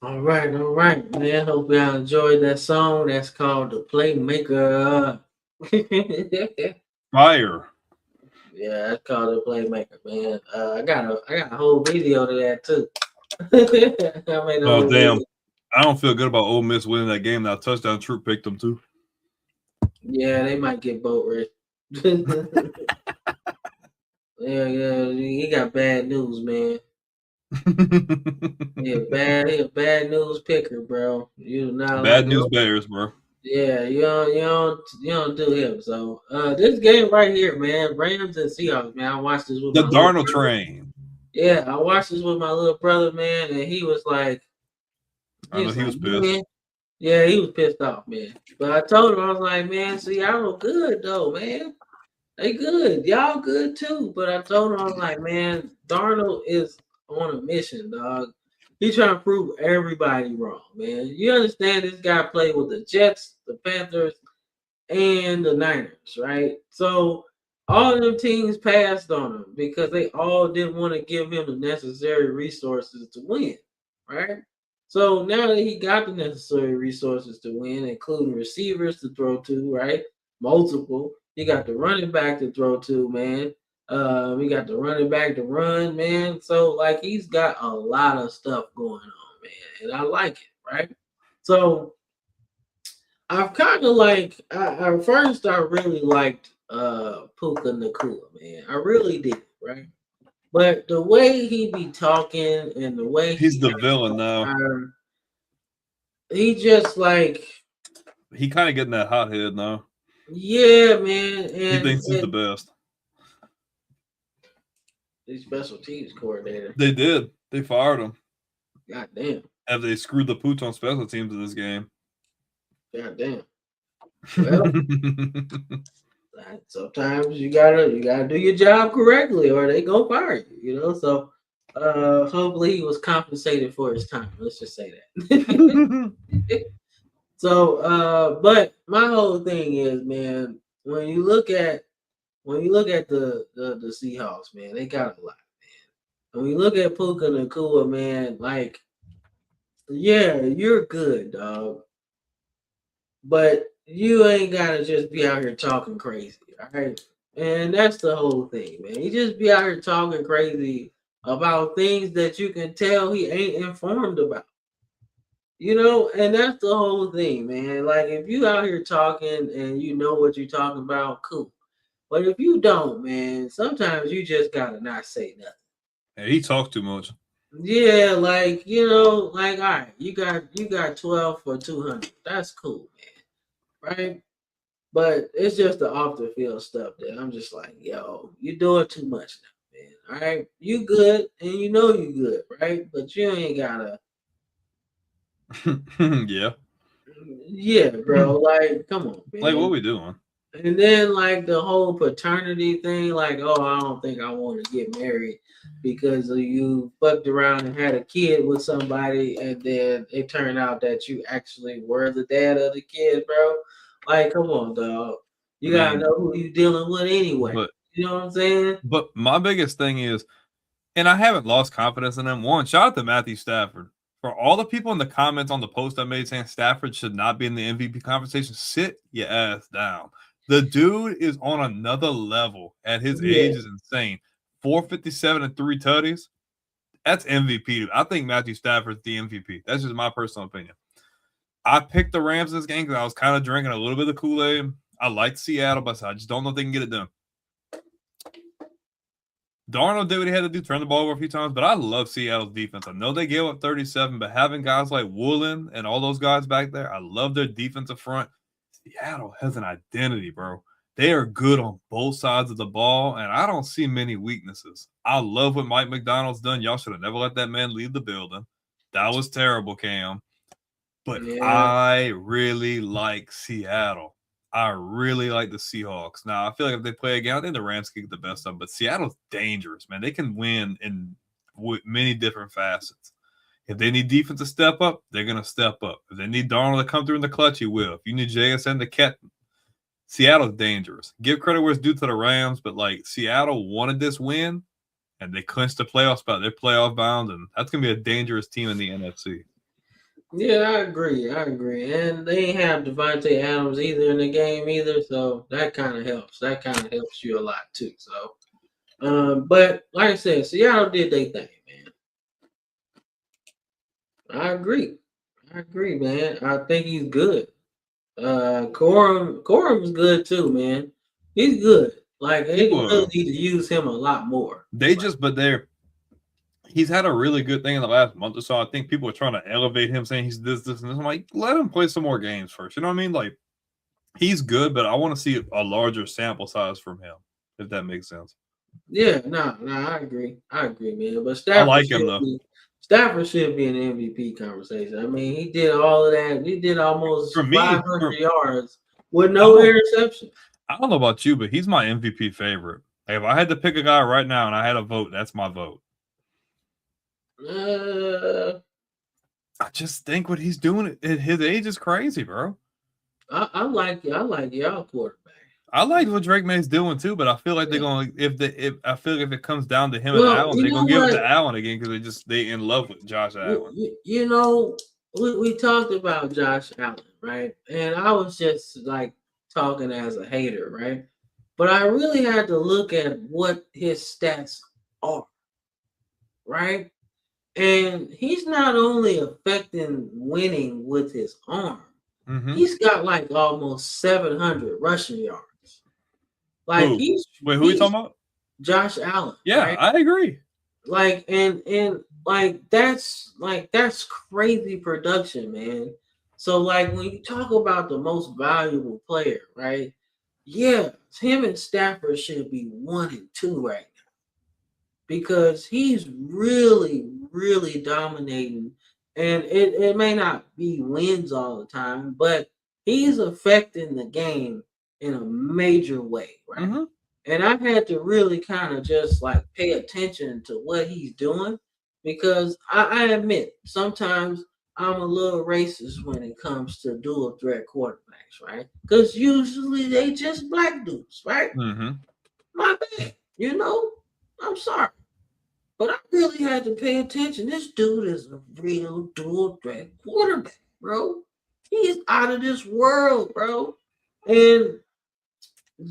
All right, man. Hope y'all enjoyed that song. That's called The Playmaker. Fire. Yeah, that's called The Playmaker, man. I got a whole video to that too. Oh damn! I don't feel good about Ole Miss winning that game. That touchdown Troop picked them too. Yeah, they might get boat race. Yeah, he got bad news, man. He a bad news picker, bro. You not Bad news Bears, bro. Yeah, you don't do him. So this game right here, man, Rams and Seahawks, man. I watched this with The my Darnold train. Yeah, I watched this with my little brother, man, and he was like, I know he was pissed. man. Yeah, he was pissed off, man. But I told him, I was like, man, Seattle good though, man. They good. Y'all good too. But I told him, I was like, man, Darnold is on a mission, dog. He's trying to prove everybody wrong, man. You understand this guy played with the Jets, the Panthers, and the Niners, right? So all of them teams passed on him because they all didn't want to give him the necessary resources to win, right? So now that he got the necessary resources to win, including receivers to throw to, right? Multiple. He got the running back to throw to, man. We got the running back to run, man. So like he's got a lot of stuff going on, man, and I like it, right? So I've kind of like I really liked Puka Nacua, man. I really did, right? But the way he be talking and the way he's the villain now. He just like he kind of getting that hot head now. Yeah, man. And he thinks he's the best. The special teams coordinator. They did. They fired him. God damn. Have they screwed the pooch on special teams in this game? God damn. Well, sometimes you gotta do your job correctly, or they gonna fire you. You know, so hopefully he was compensated for his time. Let's just say that. So, but my whole thing is, man, when you look at the Seahawks, man, they got a lot, man. When you look at Puka Nacua, man, like, yeah, you're good, dog, but you ain't gotta just be out here talking crazy, all right? And that's the whole thing, man. You just be out here talking crazy about things that you can tell he ain't informed about. You know, and that's the whole thing, man. Like, if you out here talking and you know what you're talking about, cool. But if you don't, man, sometimes you just gotta not say nothing. Yeah, he talked too much. Yeah, like, you know, like, all right, you got 12 for 200. That's cool, man. Right? But it's just the off the field stuff that I'm just like, yo, you're doing too much now, man. All right, you good, and you know you good, right? But you ain't gotta. Yeah. Yeah, bro. Like, come on, man. Like, what we doing? And then, like, the whole paternity thing, like, oh, I don't think I want to get married because you fucked around and had a kid with somebody, and then it turned out that you actually were the dad of the kid, bro. Like, come on, dog. You gotta know who you dealing with anyway. But, you know what I'm saying? But my biggest thing is, and I haven't lost confidence in him. One, shout out to Matthew Stafford. For all the people in the comments on the post I made saying Stafford should not be in the MVP conversation, sit your ass down. The dude is on another level at his age is insane. 457 and 3 tutties. That's MVP. I think Matthew Stafford's the MVP. That's just my personal opinion. I picked the Rams in this game because I was kind of drinking a little bit of Kool-Aid. I like Seattle, but I just don't know if they can get it done. Darnold did what he had to do, turn the ball over a few times, but I love Seattle's defense. I know they gave up 37, but having guys like Woolen and all those guys back there, I love their defensive front. Seattle has an identity, bro. They are good on both sides of the ball, and I don't see many weaknesses. I love what Mike McDonald's done. Y'all should have never let that man leave the building. That was terrible, Cam. But I really like Seattle. I really like the Seahawks. Now, I feel like if they play again, I think the Rams can get the best of them. But Seattle's dangerous, man. They can win in many different facets. If they need defense to step up, they're going to step up. If they need Darnold to come through in the clutch, he will. If you need JSN to catch, Seattle's dangerous. Give credit where it's due to the Rams, but, like, Seattle wanted this win, and they clinched the playoff spot. They're playoff bound, and that's going to be a dangerous team in the NFC. Yeah, I agree. And they ain't have Devontae Adams either in the game either, so that kind of helps. That kind of helps you a lot too. So, but like I said, Seattle did their thing, man. I agree, man. I think he's good. Corum's good too, man. He's good. Like, they really need to use him a lot more. He's had a really good thing in the last month or so. I think people are trying to elevate him, saying he's this, and this. I'm like, let him play some more games first. You know what I mean? Like, he's good, but I want to see a larger sample size from him, if that makes sense. Yeah, no, I agree, man. But Stafford, I like him though. Stafford should be an MVP conversation. I mean, he did all of that. He did almost 500 yards with no interception. I don't know about you, but he's my MVP favorite. Like, if I had to pick a guy right now and I had a vote, that's my vote. I just think what he's doing at his age is crazy, bro. I like y'all quarterback. I like what Drake May's doing too, but I feel like they're gonna if it comes down to him and Allen, they're gonna give it to Allen again because they in love with Josh Allen. You know, we talked about Josh Allen, right? And I was just like talking as a hater, right? But I really had to look at what his stats are, right? And he's not only affecting winning with his arm, he's got like almost 700 rushing yards. Like, who are you talking about? Josh Allen. Yeah, right? I agree. Like, and that's crazy production, man. So, like, when you talk about the most valuable player, right? Yeah, him and Stafford should be 1 and 2 right now, because he's really, really dominating And it may not be wins all the time, but he's affecting the game in a major way, right? Mm-hmm. And I've had to really kind of just like pay attention to what he's doing because I admit sometimes I'm a little racist when it comes to dual threat quarterbacks, right? Because usually they just black dudes, right? Mm-hmm. My bad, you know? I'm sorry. But I really had to pay attention. This dude is a real dual threat quarterback, bro. He's out of this world, bro. And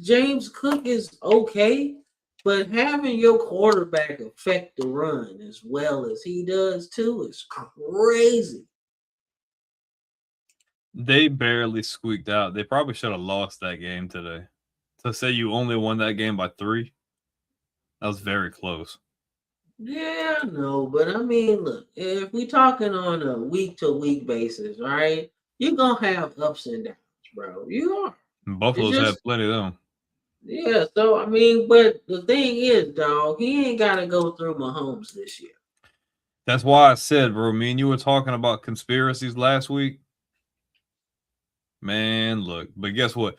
James Cook is okay, but having your quarterback affect the run as well as he does too is crazy. They barely squeaked out. They probably should have lost that game today. To say you only won that game by 3, that was very close. Yeah, no, but I mean, look, if we talking on a week to week basis, right? You're gonna have ups and downs, bro. You are. And It's Buffalo's had just plenty of them. yeah. So I mean, but the thing is, dog, he ain't gotta go through Mahomes this year. That's why I said, bro, me and you were talking about conspiracies last week. Man, look, but guess what?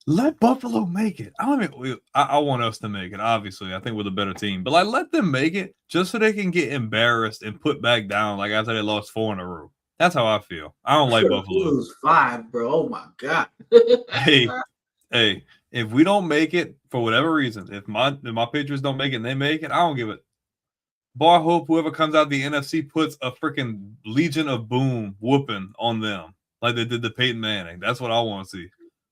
Let Buffalo make it. I want us to make it. Obviously, I think we're the better team, but like, let them make it just so they can get embarrassed and put back down. Like after they lost 4 in a row. That's how I feel. I don't like Buffalo. Lose 5, bro. Oh my god. Hey, if we don't make it for whatever reason, if my Patriots don't make it and they make it, I don't give it. Boy, I hope whoever comes out of the NFC puts a freaking Legion of Boom whooping on them like they did to Peyton Manning. That's what I want to see.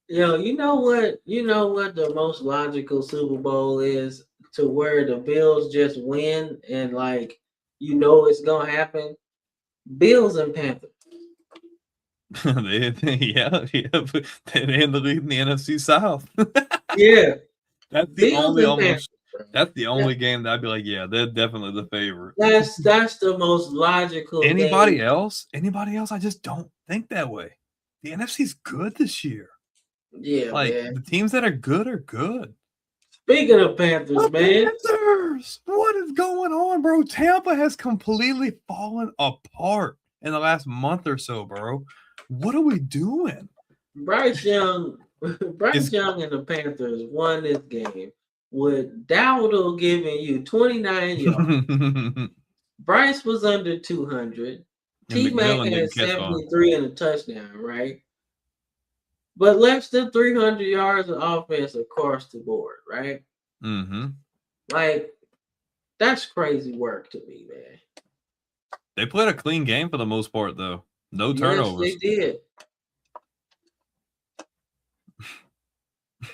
Yo, you know what? You know what the most logical Super Bowl is to where the Bills just win and like you know it's gonna happen. Bills and Panthers. yeah, but they end the lead in the NFC South. Yeah, That's the Bills only and Panthers. That's the That- only game that I'd be like, yeah, they're definitely the favorite. that's the most logical Anybody thing. else? Anybody else? I just don't think that way. The NFC's good this year. Yeah, Like man. the teams that are good. Speaking of Panthers, The man. Panthers! What is going on, bro? Tampa has completely fallen apart in the last month or so, bro. What are we doing? Bryce Young and the Panthers won this game with Dowdle giving you 29 yards. and Bryce was under 200. T-Mac McMillan had didn't catch on. 73 and a touchdown, right? But less than 300 yards of offense across the board, right? Mm-hmm. Like, that's crazy work to me, man. They played a clean game for the most part, though. No turnovers. Yes, they did.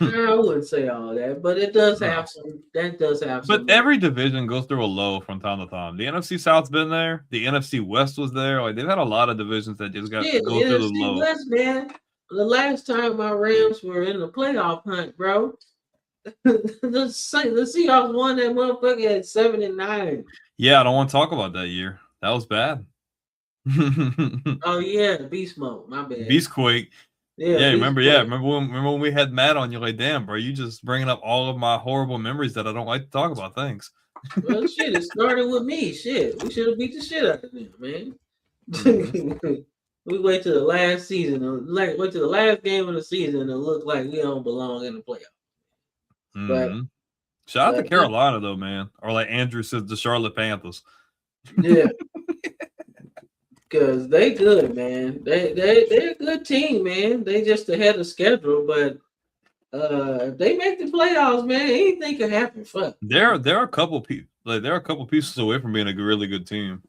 I wouldn't say all that, but it does have some. That does have some. But every division goes through a low from time to time. The NFC South's been there. The NFC West was there. Like they've had a lot of divisions that just go through the NFC low. West, man. The last time my Rams were in the playoff hunt, bro, the Seahawks won that motherfucker at 7-9. Yeah, I don't want to talk about that year. That was bad. Oh yeah, Beast Mode. My bad. Beastquake. Yeah, remember when we had Matt on, you're like, damn, bro, you just bringing up all of my horrible memories that I don't like to talk about. Thanks. Well, shit, it started with me. Shit, we should have beat the shit out of them, man. We wait till the last season, wait till the last game of the season, and look like we don't belong in the playoffs. Mm-hmm. Shout out to Carolina though, man, or like Andrew says, the Charlotte Panthers. Yeah. Because they good, man. They're a good team, man. They just ahead of schedule, but if they make the playoffs, man, anything can happen. Fuck. There are a couple people pieces away from being a really good team.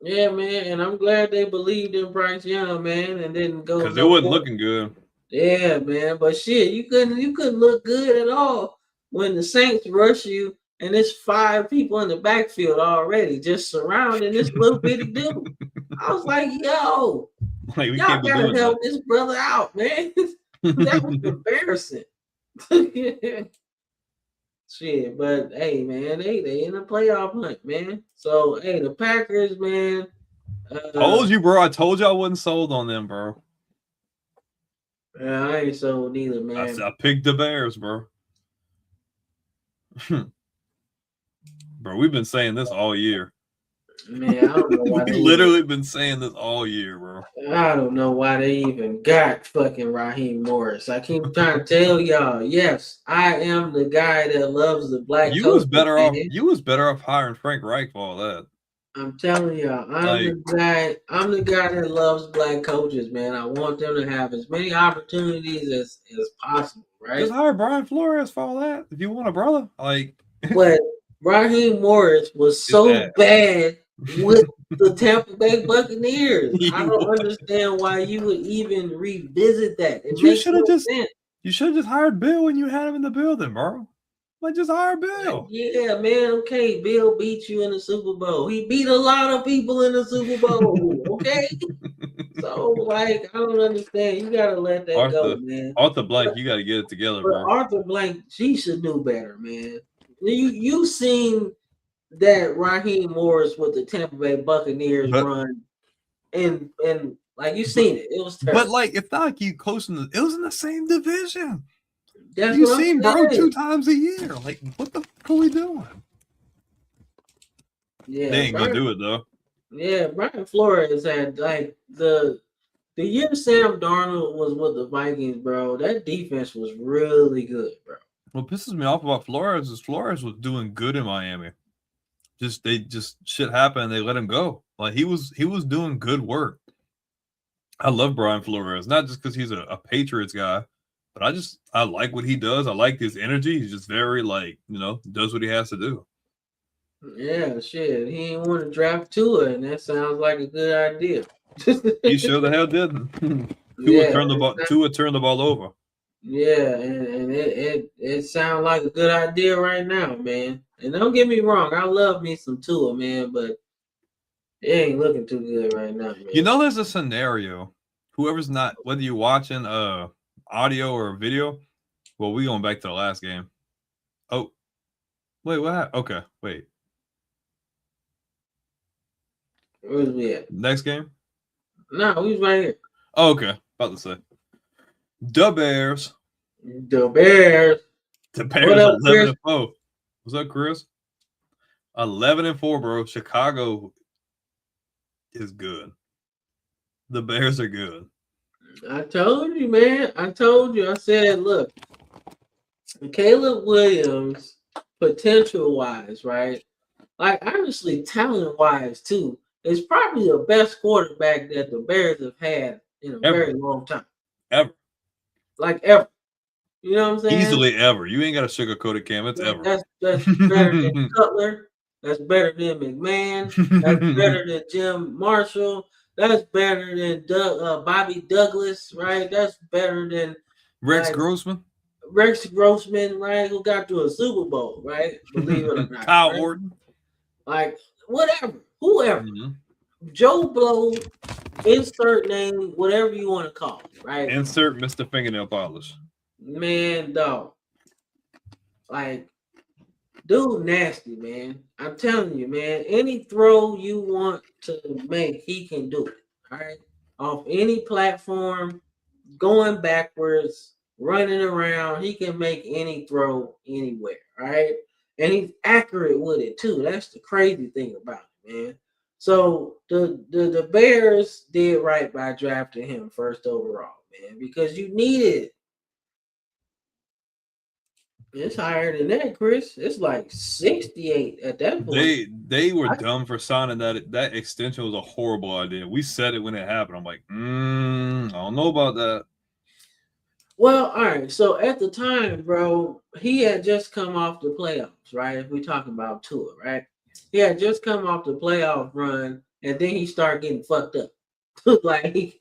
Yeah, man, and I'm glad they believed in Bryce Young, man, and didn't go because it wasn't looking good. Yeah, man, but shit, you couldn't look good at all when the Saints rush you. And there's 5 people in the backfield already just surrounding this little bitty dude. I was like, yo, like, y'all gotta help this brother out, man. That was embarrassing. Shit, but hey, man, they in the playoff hunt, man. So hey, the Packers, man. Told you, bro. I told you I wasn't sold on them, bro. I ain't sold neither, man. I picked the Bears, bro. Bro, we've been saying this all year. Man, I don't know why We they literally been saying this all year, bro. I don't know why they even got fucking Raheem Morris. I keep trying to tell y'all, yes, I am the guy that loves the black You was coaches, better off. man. You was better off hiring Frank Reich for all that. I'm telling y'all, Like, I'm the guy that loves black coaches, man. I want them to have as many opportunities as possible, right? just hire Brian Flores for all that. If you want a brother, like, But Raheem Morris was His so ass. bad with the Tampa Bay Buccaneers. He I don't was. understand why you would even revisit that. It you makes should no have just sense. you should have just hired Bill when you had him in the building, bro. Like, just hire Bill. Yeah, man. Okay, Bill beat you in the Super Bowl. He beat a lot of people in the Super Bowl. Okay, so like, I don't understand. You gotta let that go, man. Arthur Blank, you got to get it together, But bro. Arthur Blank, she should know better, man. You seen that Raheem Morris with the Tampa Bay Buccaneers But- run, and like you seen it. It was terrible. But like, if not, like, you coaching, it was in the same division. That's You what I'm seen bro saying. 2 times a year. Like, what the fuck are we doing? Yeah, They ain't gonna do it though. Yeah, Brian Flores had like the year Sam Darnold was with the Vikings, bro. That defense was really good, bro. What pisses me off about Flores is Flores was doing good in Miami. They shit happened and they let him go. Like, he was doing good work. I love Brian Flores, not just because he's a Patriots guy, but I like what he does. I like his energy. He's just very, like, does what he has to do. Yeah, shit. He ain't want to draft Tua, and that sounds like a good idea. He sure the hell didn't. Yeah, Tua turned the ball over. yeah, and it sounds like a good idea right now, man. And don't get me wrong, I love me some Tua, man, but it ain't looking too good right now, man. There's a scenario. Whoever's not, whether you're watching audio or video, well, we going back to the last game. Oh, wait, what happened? Okay, wait. Where's we at? Next game? No, he's right here. Oh, okay. About to say. The Bears. The Bears. The Bears up, 11-4. What's up, Chris? 11-4, bro. Chicago is good. The Bears are good. I told you, man. I told you. I said, look, Caleb Williams, potential-wise, right? Like, honestly, talent-wise, too, is probably the best quarterback that the Bears have had in a very long time. Ever. Like, ever. You know what I'm saying? Easily ever. You ain't got to sugarcoat it, Cam. It's ever. That's better than Cutler. That's better than McMahon. That's better than Jim Marshall. That's better than Bobby Douglas, right? That's better than Rex Grossman. Rex Grossman, right? Who got to a Super Bowl, right? Believe it or not. Kyle right? Orton. Like, whatever. Whoever. Mm-hmm. Joe Blow, insert name, whatever you want to call it, right? Insert Mr. Fingernail Polish. Man, dog. Like, dude, nasty, man. I'm telling you, man. Any throw you want to make, he can do it. All right. Off any platform, going backwards, running around, he can make any throw anywhere. All right. And he's accurate with it too. That's the crazy thing about it, man. So the Bears did right by drafting him first overall, man, because you needed it. It's higher than that, Chris. It's like 68 at that point. They were dumb for signing that. That extension was a horrible idea. We said it when it happened. I'm like, I don't know about that. Well, all right. So at the time, bro, he had just come off the playoffs, right? If we talking about Tua, right? He had just come off the playoff run, and then he started getting fucked up. Like,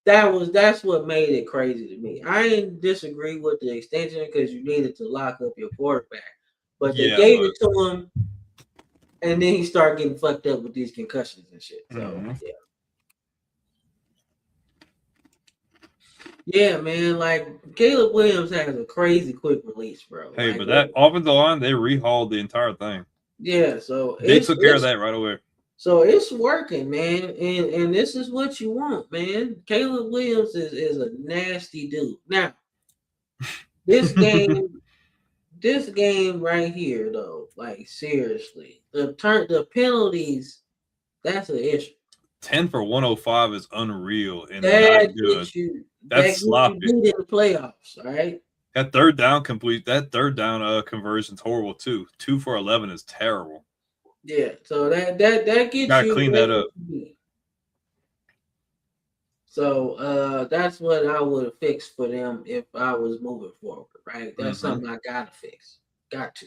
that's what made it crazy to me. I didn't disagree with the extension because you needed to lock up your quarterback, but they gave it to him, and then he started getting fucked up with these concussions and shit. So yeah, man. Like, Caleb Williams has a crazy quick release, bro. Hey, like, but that offensive line, they rehauled the entire thing. Yeah, so they took care of that right away. So it's working, man, and this is what you want, man. Caleb Williams is a nasty dude. Now, this game right here, though, like, seriously, the penalties That's an issue. 10 for 105 is unreal and That not good. gets you. That's That gets sloppy. you beat in the playoffs. All right. That third down conversion's horrible too. 2 for 11 is terrible. Yeah. So that gets Gotta you. clean that up. So that's what I would have fixed for them if I was moving forward. Right. That's something I gotta fix. Got to.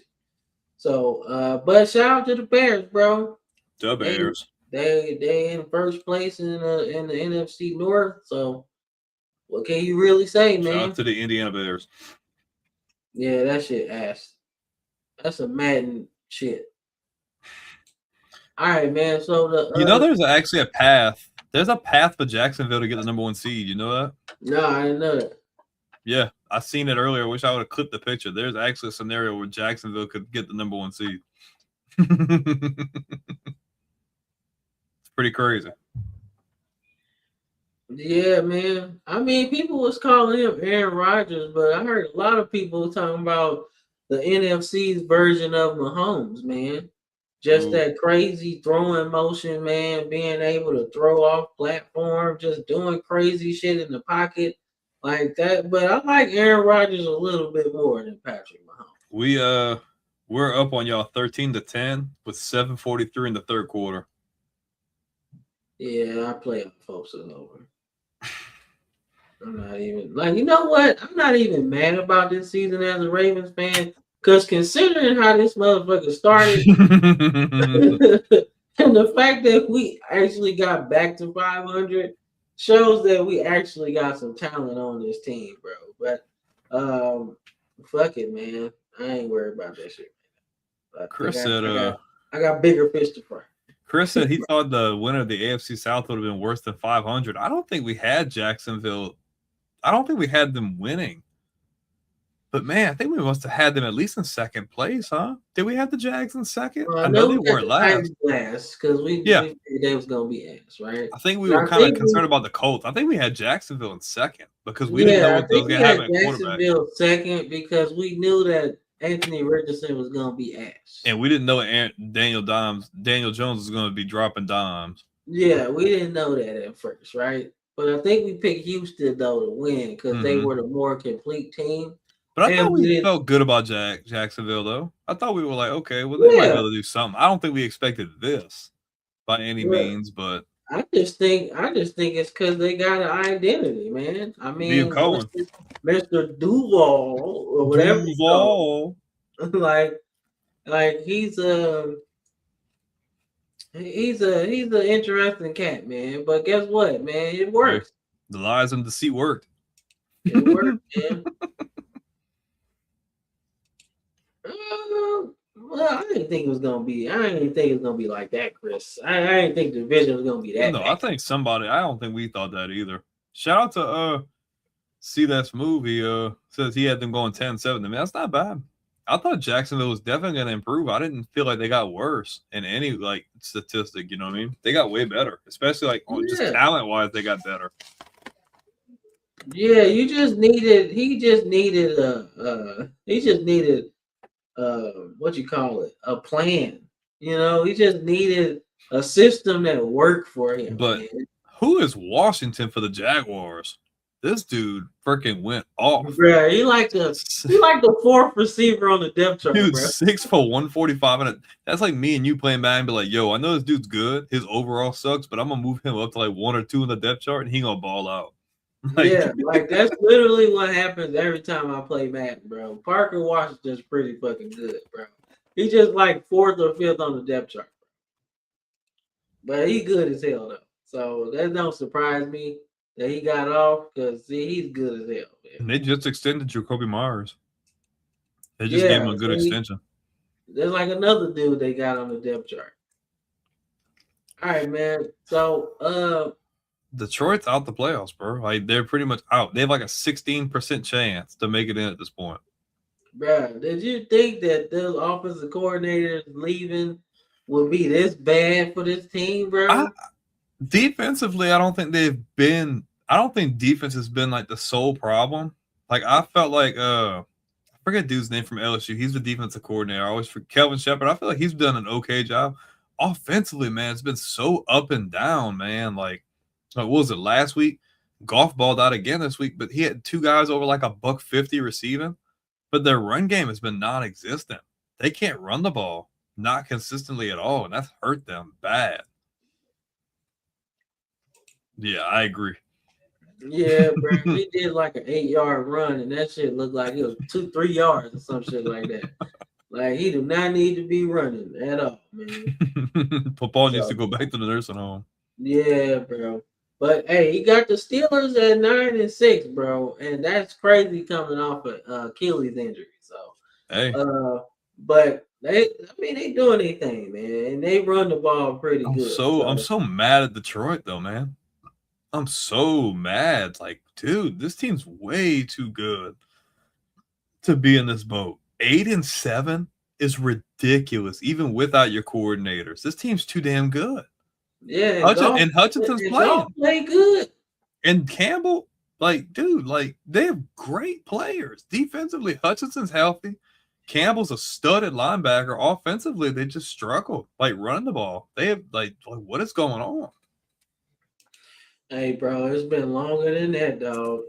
So but shout out to the Bears, bro. The Bears. They in first place in the NFC North. So what can you really say, man? Shout out to the Indiana Bears. Yeah, that shit ass. That's a Madden shit. All right, man. So there's actually a path. There's a path for Jacksonville to get the number 1 seed. You know that? No, I didn't know that. Yeah, I seen it earlier. I wish I would have clipped the picture. There's actually a scenario where Jacksonville could get the number 1 seed. It's pretty crazy. Yeah, man. I mean, people was calling him Aaron Rodgers, but I heard a lot of people talking about the NFC's version of Mahomes, man. Just that crazy throwing motion, man, being able to throw off platform, just doing crazy shit in the pocket like that. But I like Aaron Rodgers a little bit more than Patrick Mahomes. We're up on y'all 13-10 with 7:43 in the third quarter. Yeah, our playoff folks is over. I'm not even you know what? I'm not even mad about this season as a Ravens fan. Because considering how this motherfucker started, and the fact that we actually got back to 500 shows that we actually got some talent on this team, bro. But fuck it, man. I ain't worried about that shit. Chris said, I got bigger fish to fry. Chris said he thought the winner of the AFC South would have been worse than 500. I don't think we had Jacksonville. I don't think we had them winning. But, man, I think we must have had them at least in second place, huh? Did we have the Jags in second? Well, I know they weren't last. Because we figured they was going to be ass, right? I think we were kind of concerned about the Colts. I think we had Jacksonville in second because we didn't know what they was going to have at quarterback. Jacksonville second because we knew that Anthony Richardson was going to be ass. And we didn't know Daniel Jones was going to be dropping dimes. Yeah, we didn't know that at first, right? But I think we picked Houston, though, to win because they were the more complete team. But I thought we felt good about Jacksonville, though. I thought we were like, okay, well, they might be able to do something. I don't think we expected this by any means, but I just think it's because they got an identity, man. I mean, Mr. Duval or whatever. Duval. like he's an interesting cat, man. But guess what, man? It works. The lies and deceit worked. It worked, man. Well, I didn't think it was gonna be. I didn't think it was gonna be like that, Chris. I didn't think the division was gonna be that. No, bad. I think somebody. I don't think we thought that either. Shout out to See That's Movie. Says he had them going 10-7. I mean, that's not bad. I thought Jacksonville was definitely gonna improve. I didn't feel like they got worse in any statistic. You know what I mean? They got way better, especially just talent wise. They got better. Yeah, he just needed a plan. You know, he just needed a system that worked for him. But who is Washington for the Jaguars? This dude freaking went off. Bro, he like the fourth receiver on the depth chart. Dude, bro. 6 for 145, and that's like me and you playing back and be like, yo, I know this dude's good. His overall sucks, but I'm gonna move him up to 1 or 2 in the depth chart, and he gonna ball out. That's literally what happens every time I play Madden, bro. Parker Washington's pretty fucking good, bro. He's just 4th or 5th on the depth chart, but he good as hell though. So that don't surprise me that he got off because he's good as hell. Man. And they just extended Jacoby Myers. They just gave him a good extension. There's another dude they got on the depth chart. All right, man. So Detroit's out the playoffs, bro. They're pretty much out. They have a 16% chance to make it in at this point. Bro, did you think that those offensive coordinators leaving would be this bad for this team, bro? Defensively, I don't think defense has been the sole problem. I felt I forget dude's name from LSU. He's the defensive coordinator. I always forget Kelvin Shepard. I feel like he's done an okay job. offensively, man, it's been so up and down, man. Like what was it last week? Golf balled out again this week, but he had 2 guys over like $150 receiving. But their run game has been non-existent. They can't run the ball, not consistently at all, and that's hurt them bad. Yeah, I agree. Yeah, bro. He did like an 8-yard run, and that shit looked like it was 2-3 yards or some shit like that. Like he do not need to be running at all, man. Football needs to go back to the nursing home. Yeah, bro. But hey, he got the Steelers at 9-6, bro, and that's crazy coming off of Achilles injury. So, hey, but they doing anything, man, and they run the ball pretty good. I'm so mad at Detroit though, man. I'm so mad. Like, dude, this team's way too good to be in this boat. 8-7 is ridiculous, even without your coordinators. This team's too damn good. Yeah, Hutchinson's playing. Play good. And Campbell, like, dude, like they have great players defensively. Hutchinson's healthy. Campbell's a studded linebacker. Offensively, they just struggle, like running the ball. They have like what is going on? Hey, bro, it's been longer than that, dog.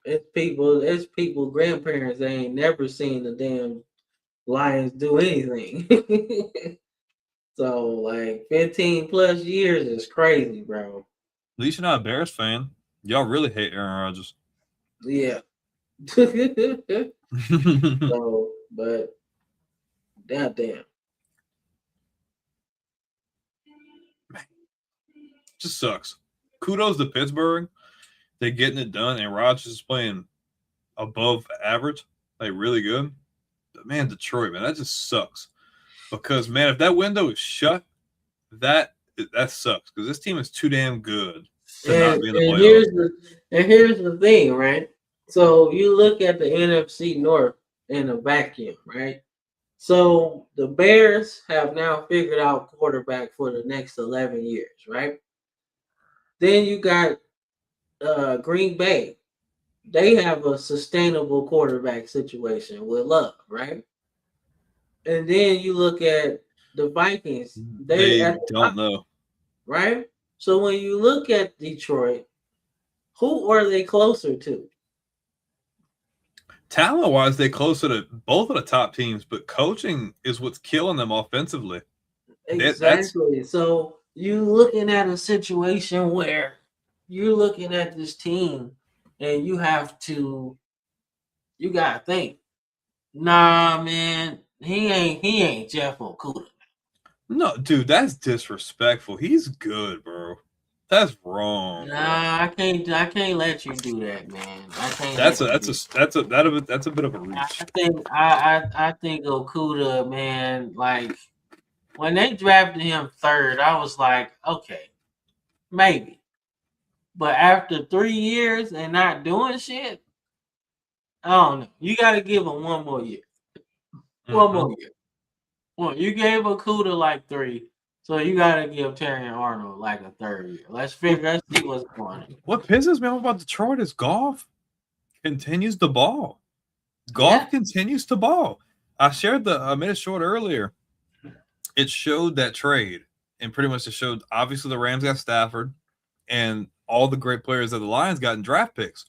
It's people, grandparents. They ain't never seen the damn Lions do anything. So, like 15 plus years is crazy, bro. At least you're not a Bears fan. Y'all really hate Aaron Rodgers. Yeah. So, but goddamn. Just sucks. Kudos to Pittsburgh. They're getting it done, and Rodgers is playing above average, like really good. But man, Detroit, man, that just sucks. Because man, if that window is shut, that sucks. Because this team is too damn good to not be in the playoffs. Here's the thing, right? So you look at the NFC North in a vacuum, right? So the Bears have now figured out quarterback for the next 11 years, right? Then you got Green Bay. They have a sustainable quarterback situation with Love, right? And then you look at the Vikings. They don't know. Right? So when you look at Detroit, who are they closer to? Talent-wise, they're closer to both of the top teams, but coaching is what's killing them offensively. Exactly. So you're looking at a situation where you're looking at this team and you gotta think, nah, man, he ain't Jeff Okudah. No, dude, that's disrespectful. He's good, bro. That's wrong. Nah, bro. I can't let you do that, man. I can't. That's a bit of a reach. I think Okudah, man, like when they drafted him 3rd, I was like, okay, maybe. But after 3 years and not doing shit, I don't know. You got to give him one more year. One more year. Well, you gave Okudah like 3, so you got to give Terry Arnold like a 3rd year. Let's see what's going on. What pisses me off about Detroit is Goff continues to ball. Goff continues to ball. I made a short earlier. It showed that trade, and pretty much it showed obviously the Rams got Stafford and all the great players that the Lions got in draft picks.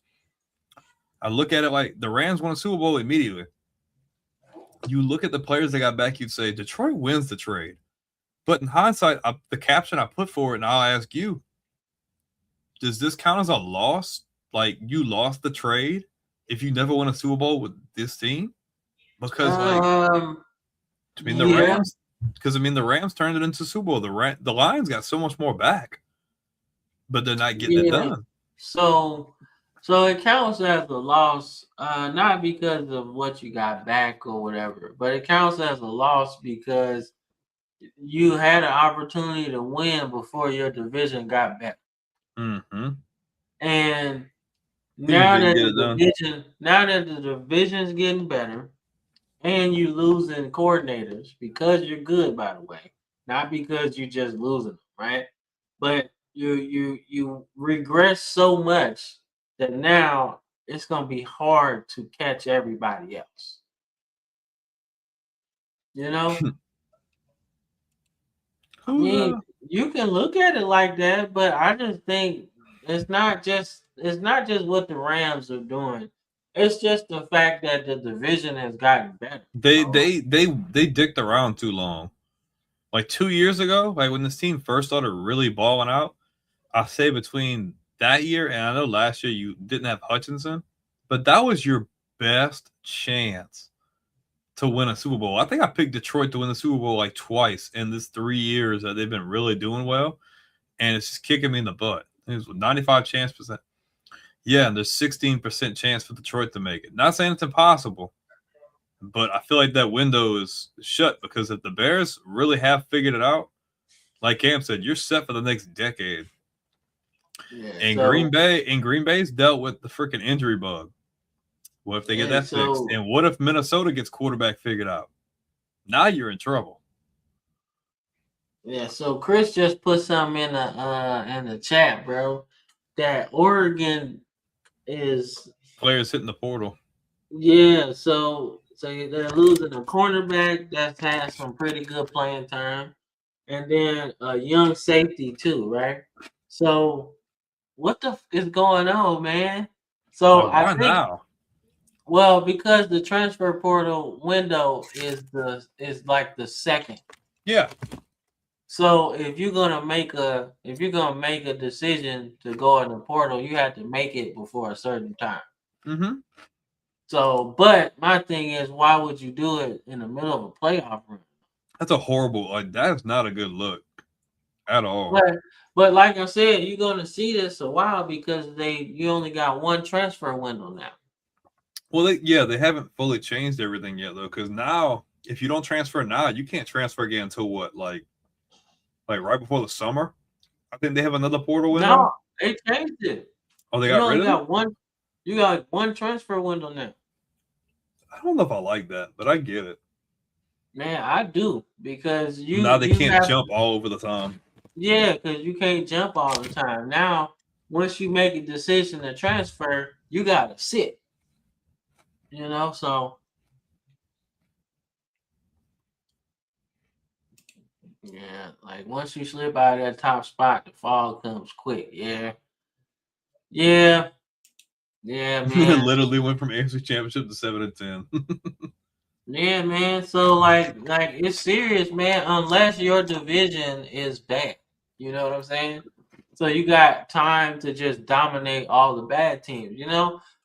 I look at it like the Rams won a Super Bowl immediately. You look at the players they got back, you'd say Detroit wins the trade. But in hindsight, the caption I put for it, and I'll ask you, does this count as a loss? Like you lost the trade if you never won a Super Bowl with this team? Because the Rams, the Rams turned it into Super Bowl. The Lions got so much more back, but they're not getting it done. So it counts as a loss, not because of what you got back or whatever, but it counts as a loss because you had an opportunity to win before your division got better. Mm-hmm. And now that the division's getting better, and you losing coordinators because you're good, by the way, not because you're just losing them, right? But you regress so much that now it's gonna be hard to catch everybody else. You know? I mean, you can look at it like that, but I just think it's not just what the Rams are doing. It's just the fact that the division has gotten better. They Bro. they they they dicked around too long. Like 2 years ago, like when this team first started really balling out, I say between that year and I know last year you didn't have Hutchinson, but that was your best chance to win a Super Bowl. I think I picked Detroit to win the Super Bowl like twice in this 3 years that they've been really doing well, and it's just kicking me in the butt. It was 95 chance percent. Yeah, and there's 16% chance for Detroit to make it. Not saying it's impossible, but I feel like that window is shut because if the Bears really have figured it out, like Cam said, you're set for the next decade. Yeah, And so Green Bay's dealt with the freaking injury bug. What if they get yeah, that fixed? And what if Minnesota gets quarterback figured out? Now you're in trouble. yeah, so Chris just put something in the chat, bro. That Oregon is Players hitting the portal. yeah, so they're losing a cornerback that's had some pretty good playing time, and then a young safety too, right? So what the is going on, man? So Like, I why think now? well because the transfer portal window is like the second. Yeah. So if you're gonna make a decision to go in the portal, you have to make it before a certain time. Mm-hmm. So, but my thing is, why would you do it in the middle of a playoff run? That's a horrible. Like that is not a good look at all. But like I said, you're gonna see this a while because you only got one transfer window now. Well, they haven't fully changed everything yet though, because now if you don't transfer now, you can't transfer again until what, like right before the summer. I think they have another portal window. No, they changed it. Oh, they You got only rid of it? got one. You got one transfer window now. I don't know if I like that, but I get it. Man, I do because Now they can't have jump all over the time. yeah, because you can't jump all the time. Now, once you make a decision to transfer, you gotta sit. So yeah, like once you slip out of that top spot, the fall comes quick. Yeah, yeah, yeah, It man. literally went from AFC Championship to 7-10. Yeah, man. So like it's serious, man. Unless your division is bad, you know what I'm saying? So you got time to just dominate all the bad teams.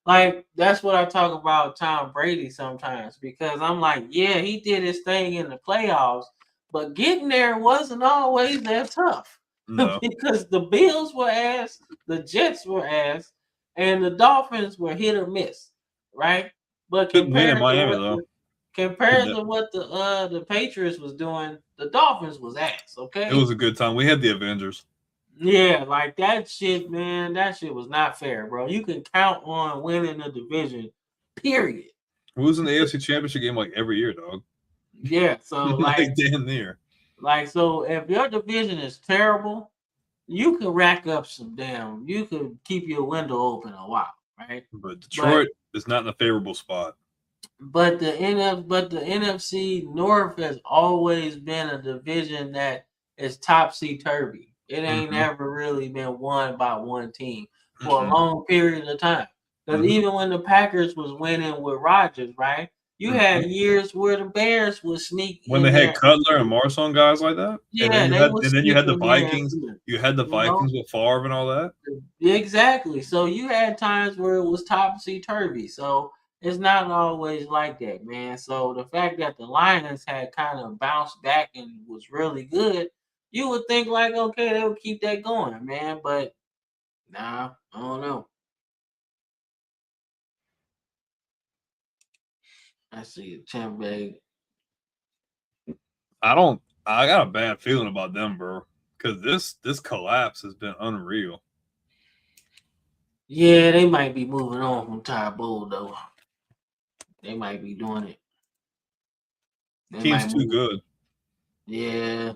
Like that's what I talk about Tom Brady sometimes because I'm like, yeah, he did his thing in the playoffs, but getting there wasn't always that tough No. because the Bills were ass, the Jets were ass, and the Dolphins were hit or miss, right? But Couldn't win in Miami though. compared to what the Patriots was doing, the Dolphins was ass. Okay, It was a good time. We had the Avengers. yeah, like that shit, man. That shit was not fair, bro. You can count on winning the division, period. We was in the AFC Championship game like every year, dog. Yeah, so like damn near. Like so, if your division is terrible, you can rack up you could keep your window open a while, right? But Detroit is not in a favorable spot. But the NFC North has always been a division that is topsy-turvy. It ain't ever really been won by one team for a long period of time. Because even when the Packers was winning with Rodgers, right? You had years where the Bears would sneak when they had Cutler and Marshall and guys like that. Yeah, and then you had the Vikings. You had the Vikings with Favre and all that. Exactly. So you had times where it was topsy-turvy. So it's not always like that, man. So the fact that the Lions had kind of bounced back and was really good, you would think like, okay, they would keep that going, man. But nah, I don't know. I see Tampa Bay. I got a bad feeling about them, bro. Because this collapse has been unreal. Yeah, they might be moving on from Tybo though. They might be doing it. Team's too good. Yeah.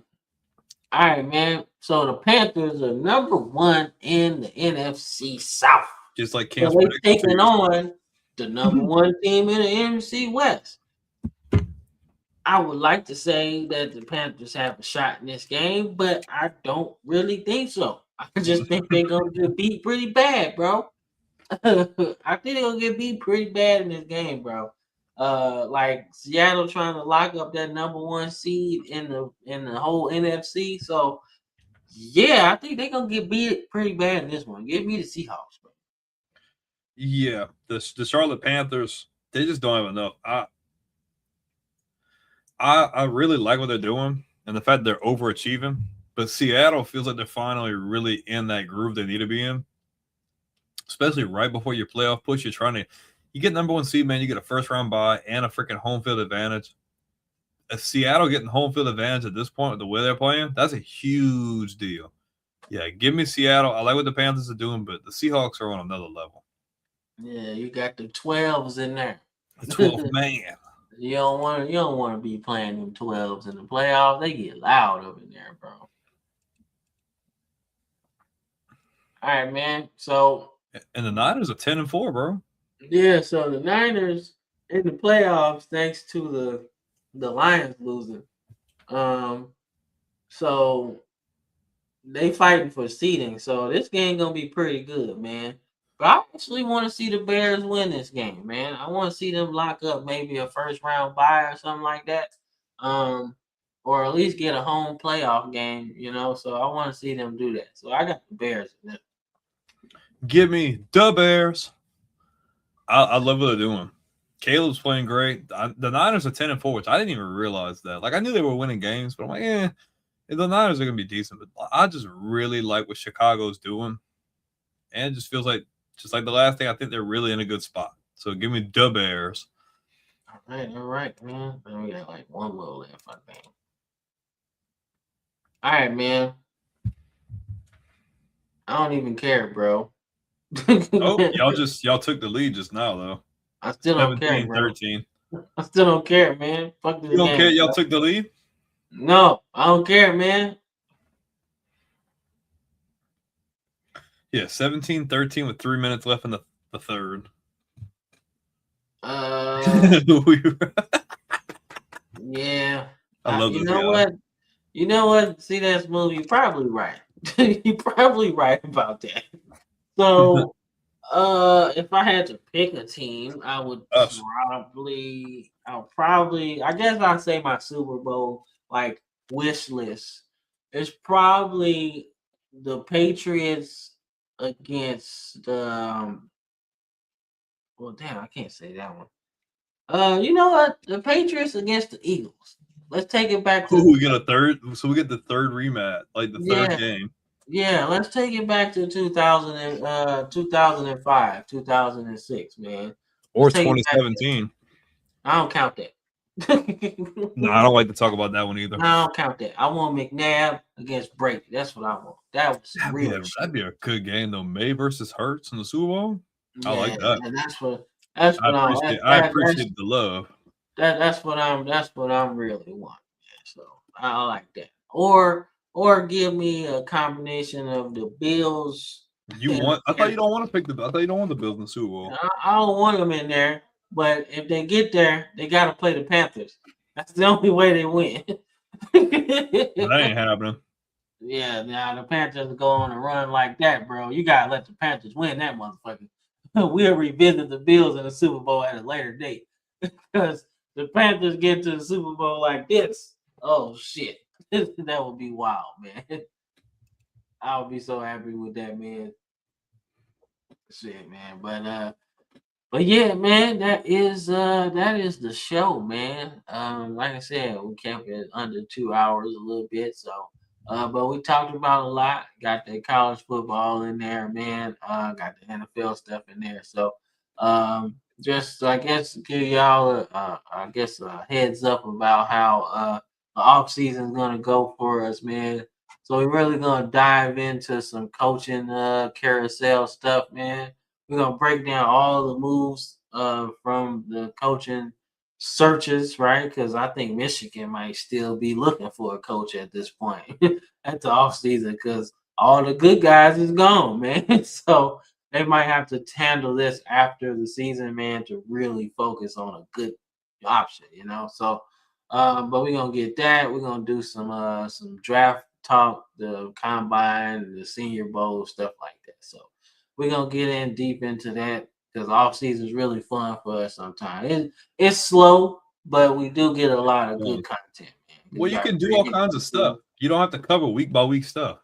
All right, man. So the Panthers are number 1 in the NFC South. Just like Cam's so they're taking on the number 1 team in the NFC West. I would like to say that the Panthers have a shot in this game, but I don't really think so. I just think they're gonna get beat pretty bad, bro. I think they're gonna get beat pretty bad in this game, bro. Like Seattle trying to lock up that number one seed in the whole NFC. So yeah, I think they're gonna get beat pretty bad in this one. Give me the Seahawks, bro. Yeah, the Charlotte Panthers, they just don't have enough. I really like what they're doing and the fact they're overachieving. But Seattle feels like they're finally really in that groove they need to be in, especially right before your playoff push. You get number one seed, man. You get a first round bye and a freaking home field advantage. If Seattle getting home field advantage at this point with the way they're playing, that's a huge deal. Yeah, give me Seattle. I like what the Panthers are doing, but the Seahawks are on another level. Yeah, you got the 12s in there. The 12th man. You don't want to be playing them 12s in the playoffs. They get loud up in there, bro. All right, man. So And the Niners are 10-4, bro. yeah, so the Niners in the playoffs, thanks to the Lions losing. So they fighting for seeding. So this game gonna be pretty good, man. But I actually want to see the Bears win this game, man. I want to see them lock up maybe a first round bye or something like that. Or at least get a home playoff game, you know. So I want to see them do that. So I got the Bears in this. Give me the Bears. I love what they're doing. Caleb's playing great. The Niners are 10-4, which I didn't even realize that. Like, I knew they were winning games, but I'm like, the Niners are going to be decent. But I just really like what Chicago's doing. And it just feels like, just like the last thing, I think they're really in a good spot. So give me the Bears. All right, man. Then we got like one little left, I think. All right, man. I don't even care, bro. Oh, y'all took the lead just now, though. I still don't care, 17-13. I still don't care, man. Fuck this You don't game, care? Y'all bro. took the lead? No, I don't care, man. Yeah, 17-13 with 3 minutes left in the third. Yeah. I love you this know guy. what? You know what? See that movie? You're probably right. You're probably right about that. So, if I had to pick a team, I would Us. I guess I'd say my Super Bowl like wish list is probably the Patriots against the. Well, damn, I can't say that one. You know what? The Patriots against the Eagles. Let's take it back to. Ooh, we get a third. So we get the third rematch, like the third game. Yeah, let's take it back to 2005, 2006, man. Or 2017. I don't count that. No, I don't like to talk about that one either. I don't count that. I want McNabb against Brady. That's what I want. That was real. That'd be a good game though. May versus Hurts in the Super Bowl. Yeah, I like that. And I appreciate the love. That's what I'm really wanting. So I like that. Or give me a combination of the Bills. I thought you don't want to pick I thought you don't want the Bills in the Super Bowl. I don't want them in there, but if they get there, they got to play the Panthers. That's the only way they win. That ain't happening. Yeah, now the Panthers go on a run like that, bro. You gotta let the Panthers win that motherfucker. We'll revisit the Bills in the Super Bowl at a later date because the Panthers get to the Super Bowl like this. Oh shit. That would be wild, man. I would be so happy with that, man. Shit, man. But yeah, man, that is the show, man. Like I said, we kept it under 2 hours a little bit, so but we talked about a lot. Got the college football in there, man. Got the NFL stuff in there. So just I guess give y'all a heads up about how the off season is gonna go for us, man. So we're really gonna dive into some coaching carousel stuff, man. We're gonna break down all the moves from the coaching searches, right? Because I think Michigan might still be looking for a coach at this point at the off season because all the good guys is gone, man. So they might have to handle this after the season, man, to really focus on a good option, you know. So But we're gonna get that. We're gonna do some draft talk, the combine, the Senior Bowl, stuff like that. So we're gonna get in deep into that because off season is really fun for us sometimes. It's slow, but we do get a lot of good content, man. Well, you can do all kinds of stuff. You don't have to cover week by week stuff.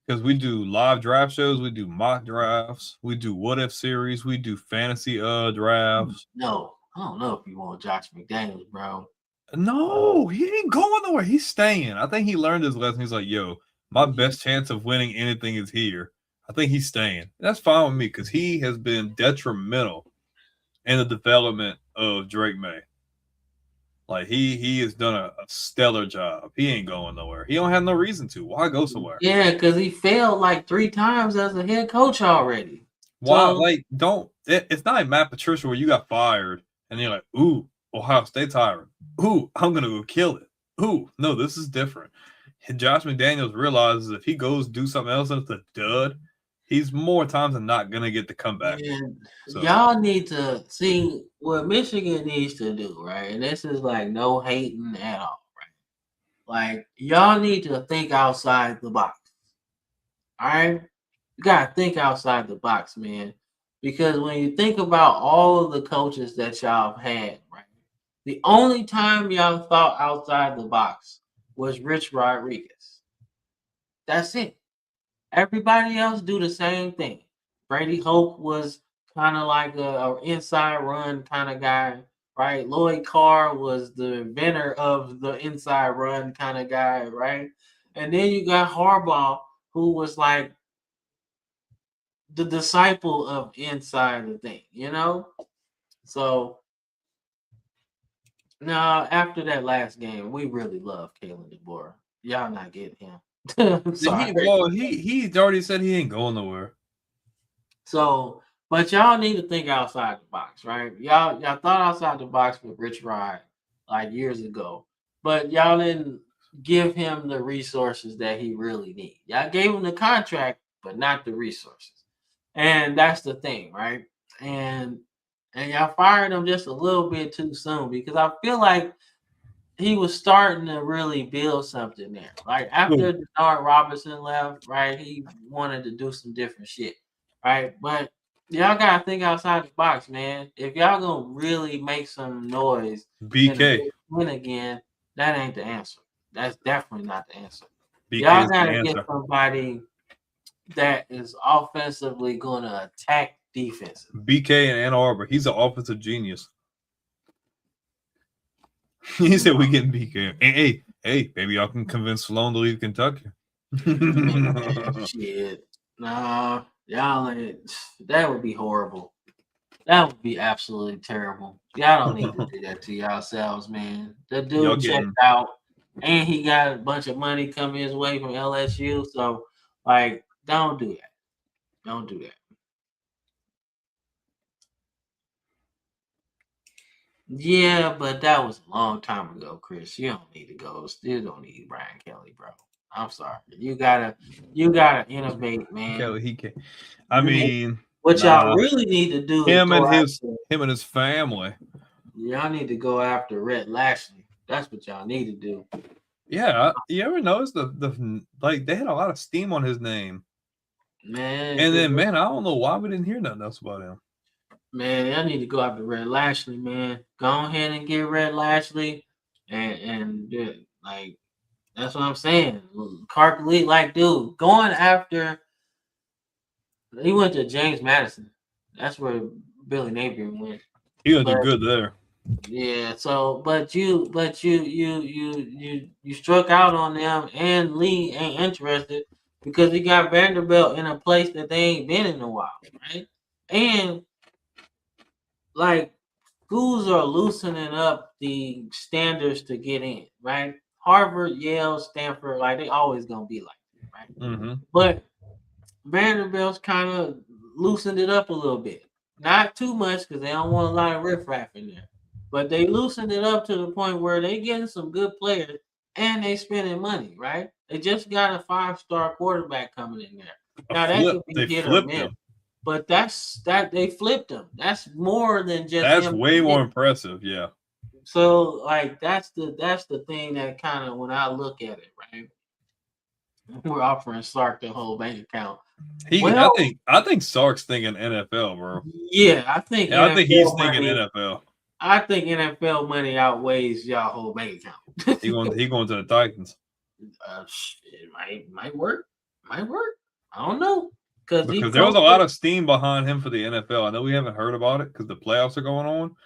Because we do live draft shows, we do mock drafts, we do what if series, we do fantasy drafts. No, I don't know if you want Josh McDaniels, bro. No, he ain't going nowhere. He's staying. I think he learned his lesson. He's like, yo, my best chance of winning anything is here. I think he's staying. That's fine with me because he has been detrimental in the development of Drake May. Like he has done a stellar job. He ain't going nowhere. He don't have no reason to. Why go somewhere? Yeah, because he failed like 3 times as a head coach already. Why? It's not like Matt Patricia where you got fired and you're like, ooh, Ohio State's hiring. Ooh, I'm gonna go kill it. Ooh, no, this is different. And Josh McDaniels realizes if he goes do something else and it's a dud, he's more times than not gonna get the comeback. So, y'all need to see what Michigan needs to do, right? And this is like no hating at all, right? Like y'all need to think outside the box. All right, you gotta think outside the box, man. Because when you think about all of the coaches that y'all have had, right? The only time y'all thought outside the box was Rich Rodriguez. That's it. Everybody else do the same thing. Brady Hoke was kind of like a inside run kind of guy, right? Lloyd Carr was the inventor of the inside run kind of guy, right? And then you got Harbaugh, who was like the disciple of inside the thing, you know? So now after that last game, we really love Kalen DeBoer. Y'all not getting him. He's already said he ain't going nowhere. So, but y'all need to think outside the box, right? Y'all thought outside the box with Rich Rod like years ago, but y'all didn't give him the resources that he really needs. Y'all gave him the contract, but not the resources, and that's the thing, right? And y'all fired him just a little bit too soon because I feel like he was starting to really build something there. Like after Denard Robinson left, right, he wanted to do some different shit, right? But y'all gotta think outside the box, man. If y'all gonna really make some noise, BK win again, that ain't the answer. That's definitely not the answer. BK y'all gotta get somebody that is offensively gonna attack defense. BK in Ann Arbor, he's an offensive genius. He said we getting BK. Hey, maybe y'all can convince Sloan to leave Kentucky. Shit. Nah, y'all ain't. That would be horrible. That would be absolutely terrible. Y'all don't need to do that to yourselves, man. The dude checked out and he got a bunch of money coming his way from LSU. So, like, don't do that. Don't do that. Yeah, but that was a long time ago, Chris. You don't need to go. Still don't need Brian Kelly, bro. I'm sorry. You gotta innovate, man. Kelly, he can. I mean, what y'all really need to do him and his family. Y'all need to go after Rhett Lashley. That's what y'all need to do. Yeah, you ever notice the like they had a lot of steam on his name, man. And then, man, I don't know why we didn't hear nothing else about him. Man, I need to go after Rhett Lashley, man. Go ahead and get Rhett Lashley, and like that's what I'm saying. Clark Lee, like, dude, going after. He went to James Madison. That's where Billy Napier went. He gonna do good there. Yeah. So, but you struck out on them, and Lee ain't interested because he got Vanderbilt in a place that they ain't been in a while, right? And like schools are loosening up the standards to get in, right? Harvard, Yale, Stanford, like they always gonna be like that, right? Mm-hmm. But Vanderbilt's kind of loosened it up a little bit. Not too much because they don't want a lot of riffraff in there. But they loosened it up to the point where they getting some good players and they spending money, right? They just got a 5-star quarterback coming in there. Now that could be hit or miss. But that's that they flipped him. That's more than just that's way more impressive, yeah. So like that's the thing that kind of when I look at it, right? We're offering Sark the whole bank account. I Well, think Sark's thinking NFL, bro. yeah, I think Yeah, I think he's NFL thinking money. NFL. I think NFL money outweighs y'all whole bank account. He going to the Titans It might work. Might work. I don't know because he because there was a coached. lot of steam behind him for the NFL. I know we haven't heard about it because the playoffs are going on,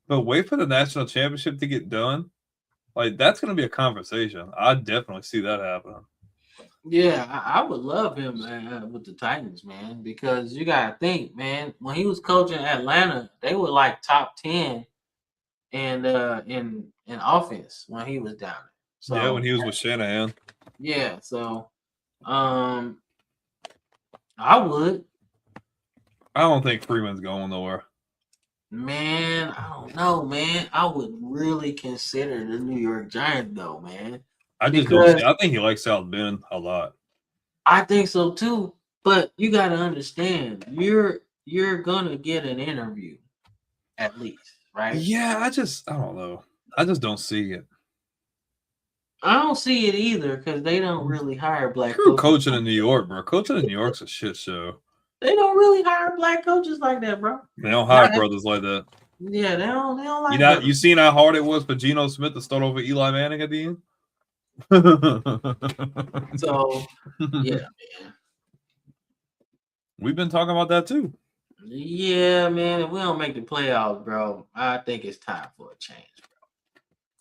but wait for the national championship to get done. Like that's going to be a conversation. I definitely see that happening. Yeah, I would love him with the Titans, man, because you gotta think, man, when he was coaching Atlanta, they were like top 10 and in offense when he was down there. Yeah, when So he was with Shanahan. yeah, so I would. I don't think Freeman's going nowhere. Man, I don't know, man. I would really consider the New York Giants though, man. I just don't see. Because I think he likes South Bend a lot. I think so too. But you gotta understand, you're gonna get an interview at least, right? Yeah, I don't know. I just don't see it. I don't see it either because they don't really hire black Screw coaches. coaching in New York, bro. Coaching in New York's a shit show. They don't really hire black coaches like that, bro. They don't hire Not- brothers like that. Yeah, they don't like You know, that. you seen how hard it was for Geno Smith to start over Eli Manning at the end. So yeah, man. We've been talking about that too. Yeah, man. If we don't make the playoffs, bro, I think it's time for a change,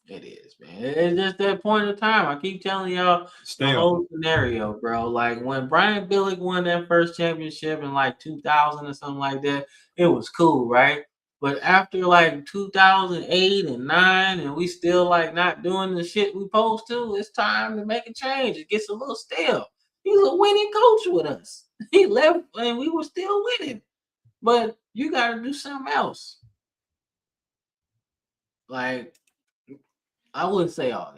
bro. It is, man. It's just that point of time. I keep telling y'all Stay the on. whole scenario, bro. Like when Brian Billick won that first championship in like 2000 or something like that, it was cool, right? But after like 2008 and 9, and we still like not doing the shit we supposed to, it's time to make a change. It gets a little stale. He's a winning coach with us. He left and we were still winning. But you got to do something else. Like, I wouldn't say all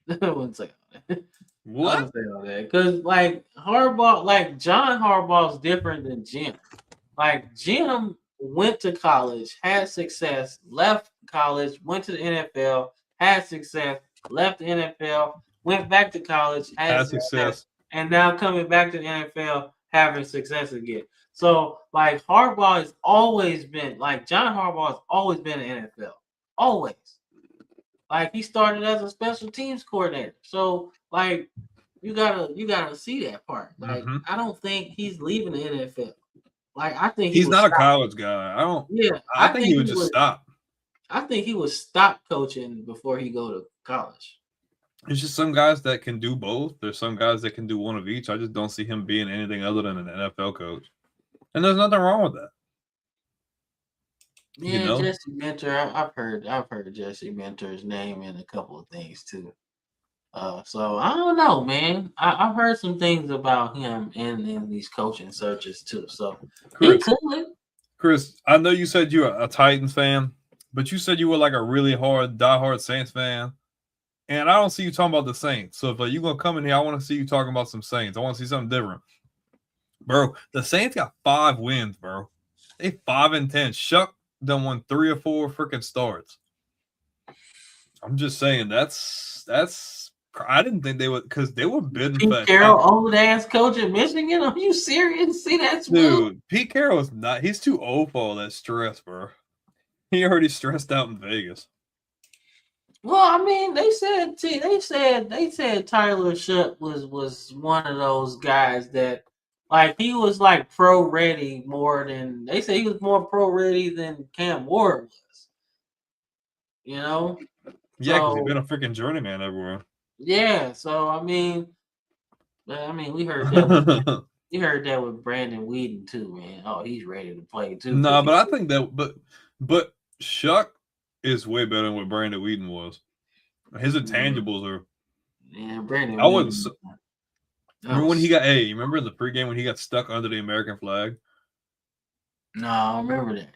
that. I wouldn't say all that. I What? wouldn't say all that. Because, like, Harbaugh, like, John Harbaugh is different than Jim. Like, Jim went to college, had success, left college, went to the NFL, had success, left the NFL, went back to college, had success, and now coming back to the NFL, having success again. So, like, Harbaugh has always been, like, John Harbaugh has always been in the NFL. Always. Like, he started as a special teams coordinator. So, like, you gotta see that part. Like, I don't think he's leaving the NFL. Like, I think he's not a college guy. I don't. Yeah, I think he would just stop. I think he would stop coaching before he go to college. There's just some guys that can do both. There's some guys that can do one of each. I just don't see him being anything other than an NFL coach. And there's nothing wrong with that. Yeah, You know? Jesse Mentor. I've heard Jesse Mentor's name in a couple of things too. So I don't know, man. I've heard some things about him in these coaching searches too. So he could. Chris, I know you said you're a Titans fan, but you said you were like a really diehard Saints fan. And I don't see you talking about the Saints. So if you're going to come in here, I want to see you talking about some Saints. I want to see something different. Bro, the Saints got 5 wins, bro. They 5-10. Shuck done won 3 or 4 freaking starts. I'm just saying that's I didn't think they would because they were bidding Pete for Carroll, old ass coach at Michigan. Are you serious? See that dude? Pete Carroll is not. He's too old for all that stress, bro. He already stressed out in Vegas. Well, I mean, they said Tyler Shutt was one of those guys that, like, he was like pro ready more than they say he was more pro ready than Cam Ward was. You know? Yeah, because he's been a freaking journeyman everywhere. Yeah, so I mean, we heard that. You heard that with Brandon Whedon too, man. Oh, he's ready to play too. No, but I think that, but Shuck is way better than what Brandon Whedon was. His intangibles are. Yeah, Brandon. I wouldn't. Remember when he got? Hey, remember the pregame when he got stuck under the American flag? No, I don't remember that.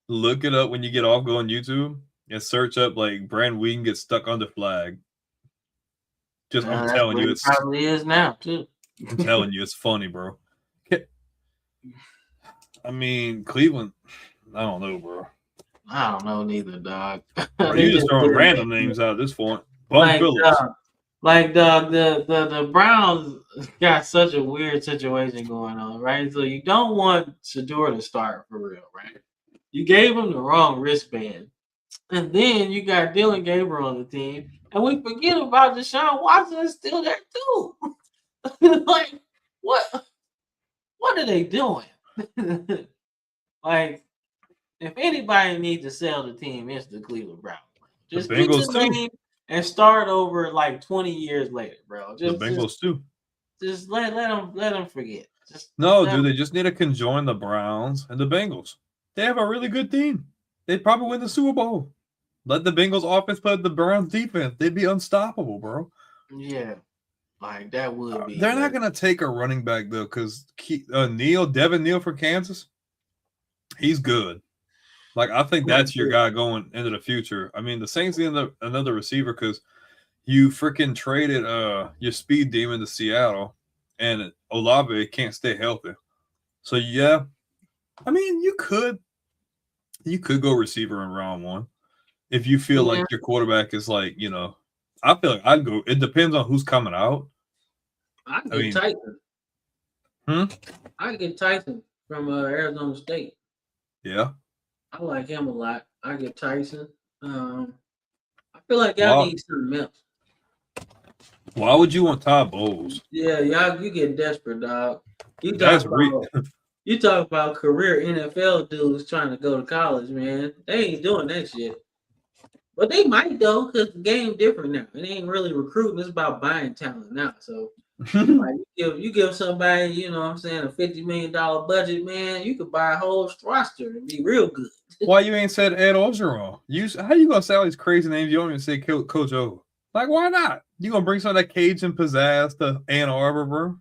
Look it up when you get off. Go on YouTube and search up like Brandon Whedon gets stuck under flag. Just I'm telling you, it probably is now too. I'm telling you, it's funny, bro. I mean, Cleveland. I don't know, bro. I don't know neither, dog. Bro, They you just just throwing did random that. names out at this point. Bum Like, Phillips. the Browns got such a weird situation going on, right? So you don't want Shador to start for real, right? You gave him the wrong wristband. And then you got Dylan Gabriel on the team. And we forget about Deshaun Watson is still there too. Like, what are they doing? Like, if anybody needs to sell the team, it's the Cleveland Browns. The Just keep Bengals the too. name and start over like 20 years later, bro. The Bengals too. Just let them forget. Just No, let dude, they just need to conjoin the Browns and the Bengals. They have a really good team. They'd probably win the Super Bowl. Let the Bengals offense play the Browns defense. They'd be unstoppable, bro. yeah, like that would be. They're not gonna take a running back though, because Devin Neal for Kansas, he's good. Like I think that's your guy going into the future. I mean, the Saints need another receiver because you freaking traded your speed demon to Seattle, and Olave can't stay healthy. So yeah, I mean you could go receiver in round one if you feel like your quarterback is like, you know, I feel like I'd go. It depends on who's coming out. I get Tyson. I get Tyson from Arizona State. Yeah, I like him a lot. I get Tyson. I feel like y'all need something else. Why would you want Todd Bowles? Yeah, y'all, you get desperate, dog. You talk about career NFL dudes trying to go to college, man. They ain't doing that shit. But they might though, because the game different now. It ain't really recruiting, it's about buying talent now. So like you give somebody, you know what I'm saying, a $50 million budget, man, you could buy a whole roster and be real good. Why you ain't said Ed Ogeron? How you gonna say all these crazy names? You don't even say Coach O. Like, why not? You gonna bring some of that Cajun pizzazz to Ann Arbor, bro?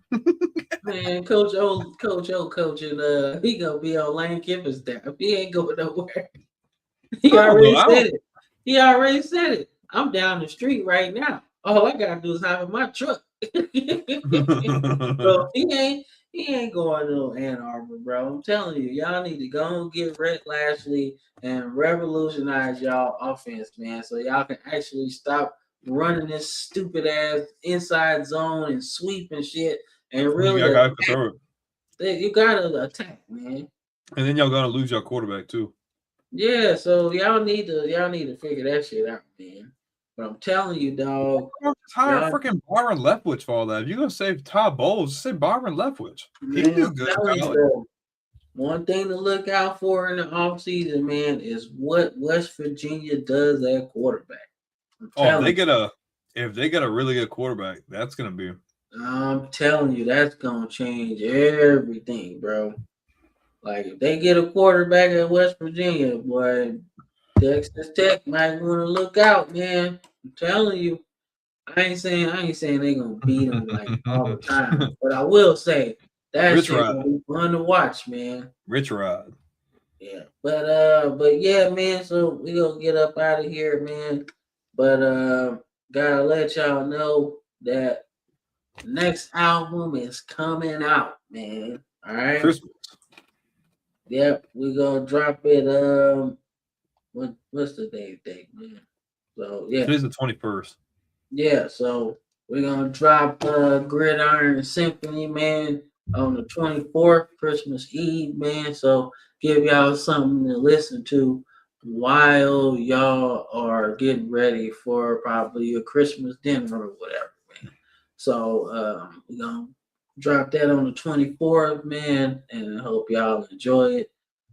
Man, Coach O coaching. He gonna be on Lane Kiffin's staff. He ain't going nowhere. He already said it. I'm down the street right now. All I gotta do is hop in my truck. So he ain't going to Ann Arbor, bro. I'm telling you, y'all need to go and get Rhett Lashley and revolutionize y'all offense, man, so y'all can actually stop running this stupid ass inside zone and sweep and shit, and really you gotta attack, man. And then y'all gonna lose your quarterback too. Yeah, so y'all need to figure that shit out, man. But I'm telling you, dog. Hire freaking Byron Leftwich for all that. If you're gonna save Todd Bowles, say Byron Leftwich. He do good. One thing to look out for in the offseason, man, is what West Virginia does at quarterback. If they get a really good quarterback, that's gonna be. I'm telling you, that's gonna change everything, bro. Like if they get a quarterback at West Virginia, boy, Texas Tech might want to look out, man. I'm telling you. I ain't saying they gonna beat them like all the time, but I will say that shit gonna be fun to watch, man. Rich Rod. Yeah, but yeah, man. So we gonna get up out of here, man. But gotta let y'all know that next album is coming out, man. All right. Christmas. Yep, we gonna drop it. What's the date, man? So yeah, today's the 21st. Yeah, so we're gonna drop Gridiron Symphony, man, on the 24th, Christmas Eve, man. So give y'all something to listen to while y'all are getting ready for probably your Christmas dinner or whatever, man. So we're gonna drop that on the 24th, man, and I hope y'all enjoy it.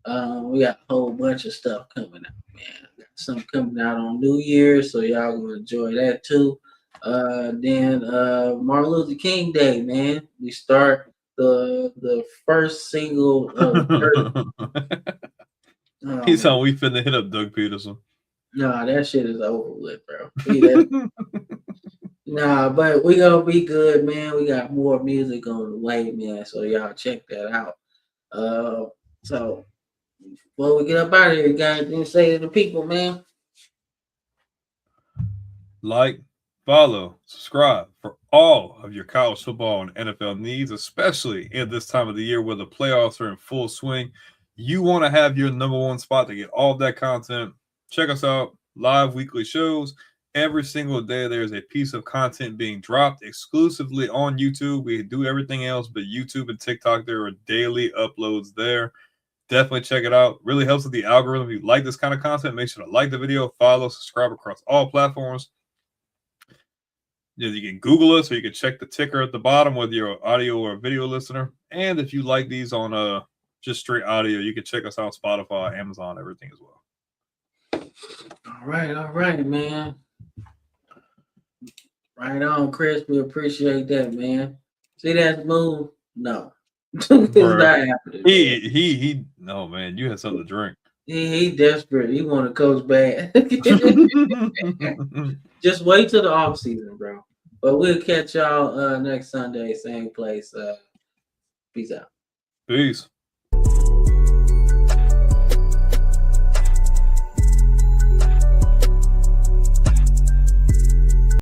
We got a whole bunch of stuff coming out, man. Got some coming out on New Year's, so y'all gonna enjoy that too. Then Martin Luther King Day, man. We start the first single of He's how we finna hit up Doug Peterson. Nah, that shit is over with, bro. Nah, but we gonna be good, man. We got more music on the way, man. So y'all check that out. So before we get up out of here, you got anything to say to the people, man? Like, follow, subscribe for all of your college football and NFL needs, especially in this time of the year where the playoffs are in full swing. you want to have your number one spot to get all of that content, check us out. Live weekly shows. Every single day, there's a piece of content being dropped exclusively on YouTube. We do everything else, but YouTube and TikTok, there are daily uploads there. Definitely check it out. Really helps with the algorithm. If you like this kind of content, make sure to like the video, follow, subscribe across all platforms. You can Google us, or you can check the ticker at the bottom, whether you're an audio or a video listener. And if you like these on just straight audio, you can check us out on Spotify, Amazon, everything as well. All right, man. Right on, Chris. We appreciate that, man. See that move? No. It's not happening. He no, man, you had something to drink. He desperate. He want to coach bad. Just wait till the off season, bro. But we'll catch y'all next Sunday, same place. Peace out. Peace.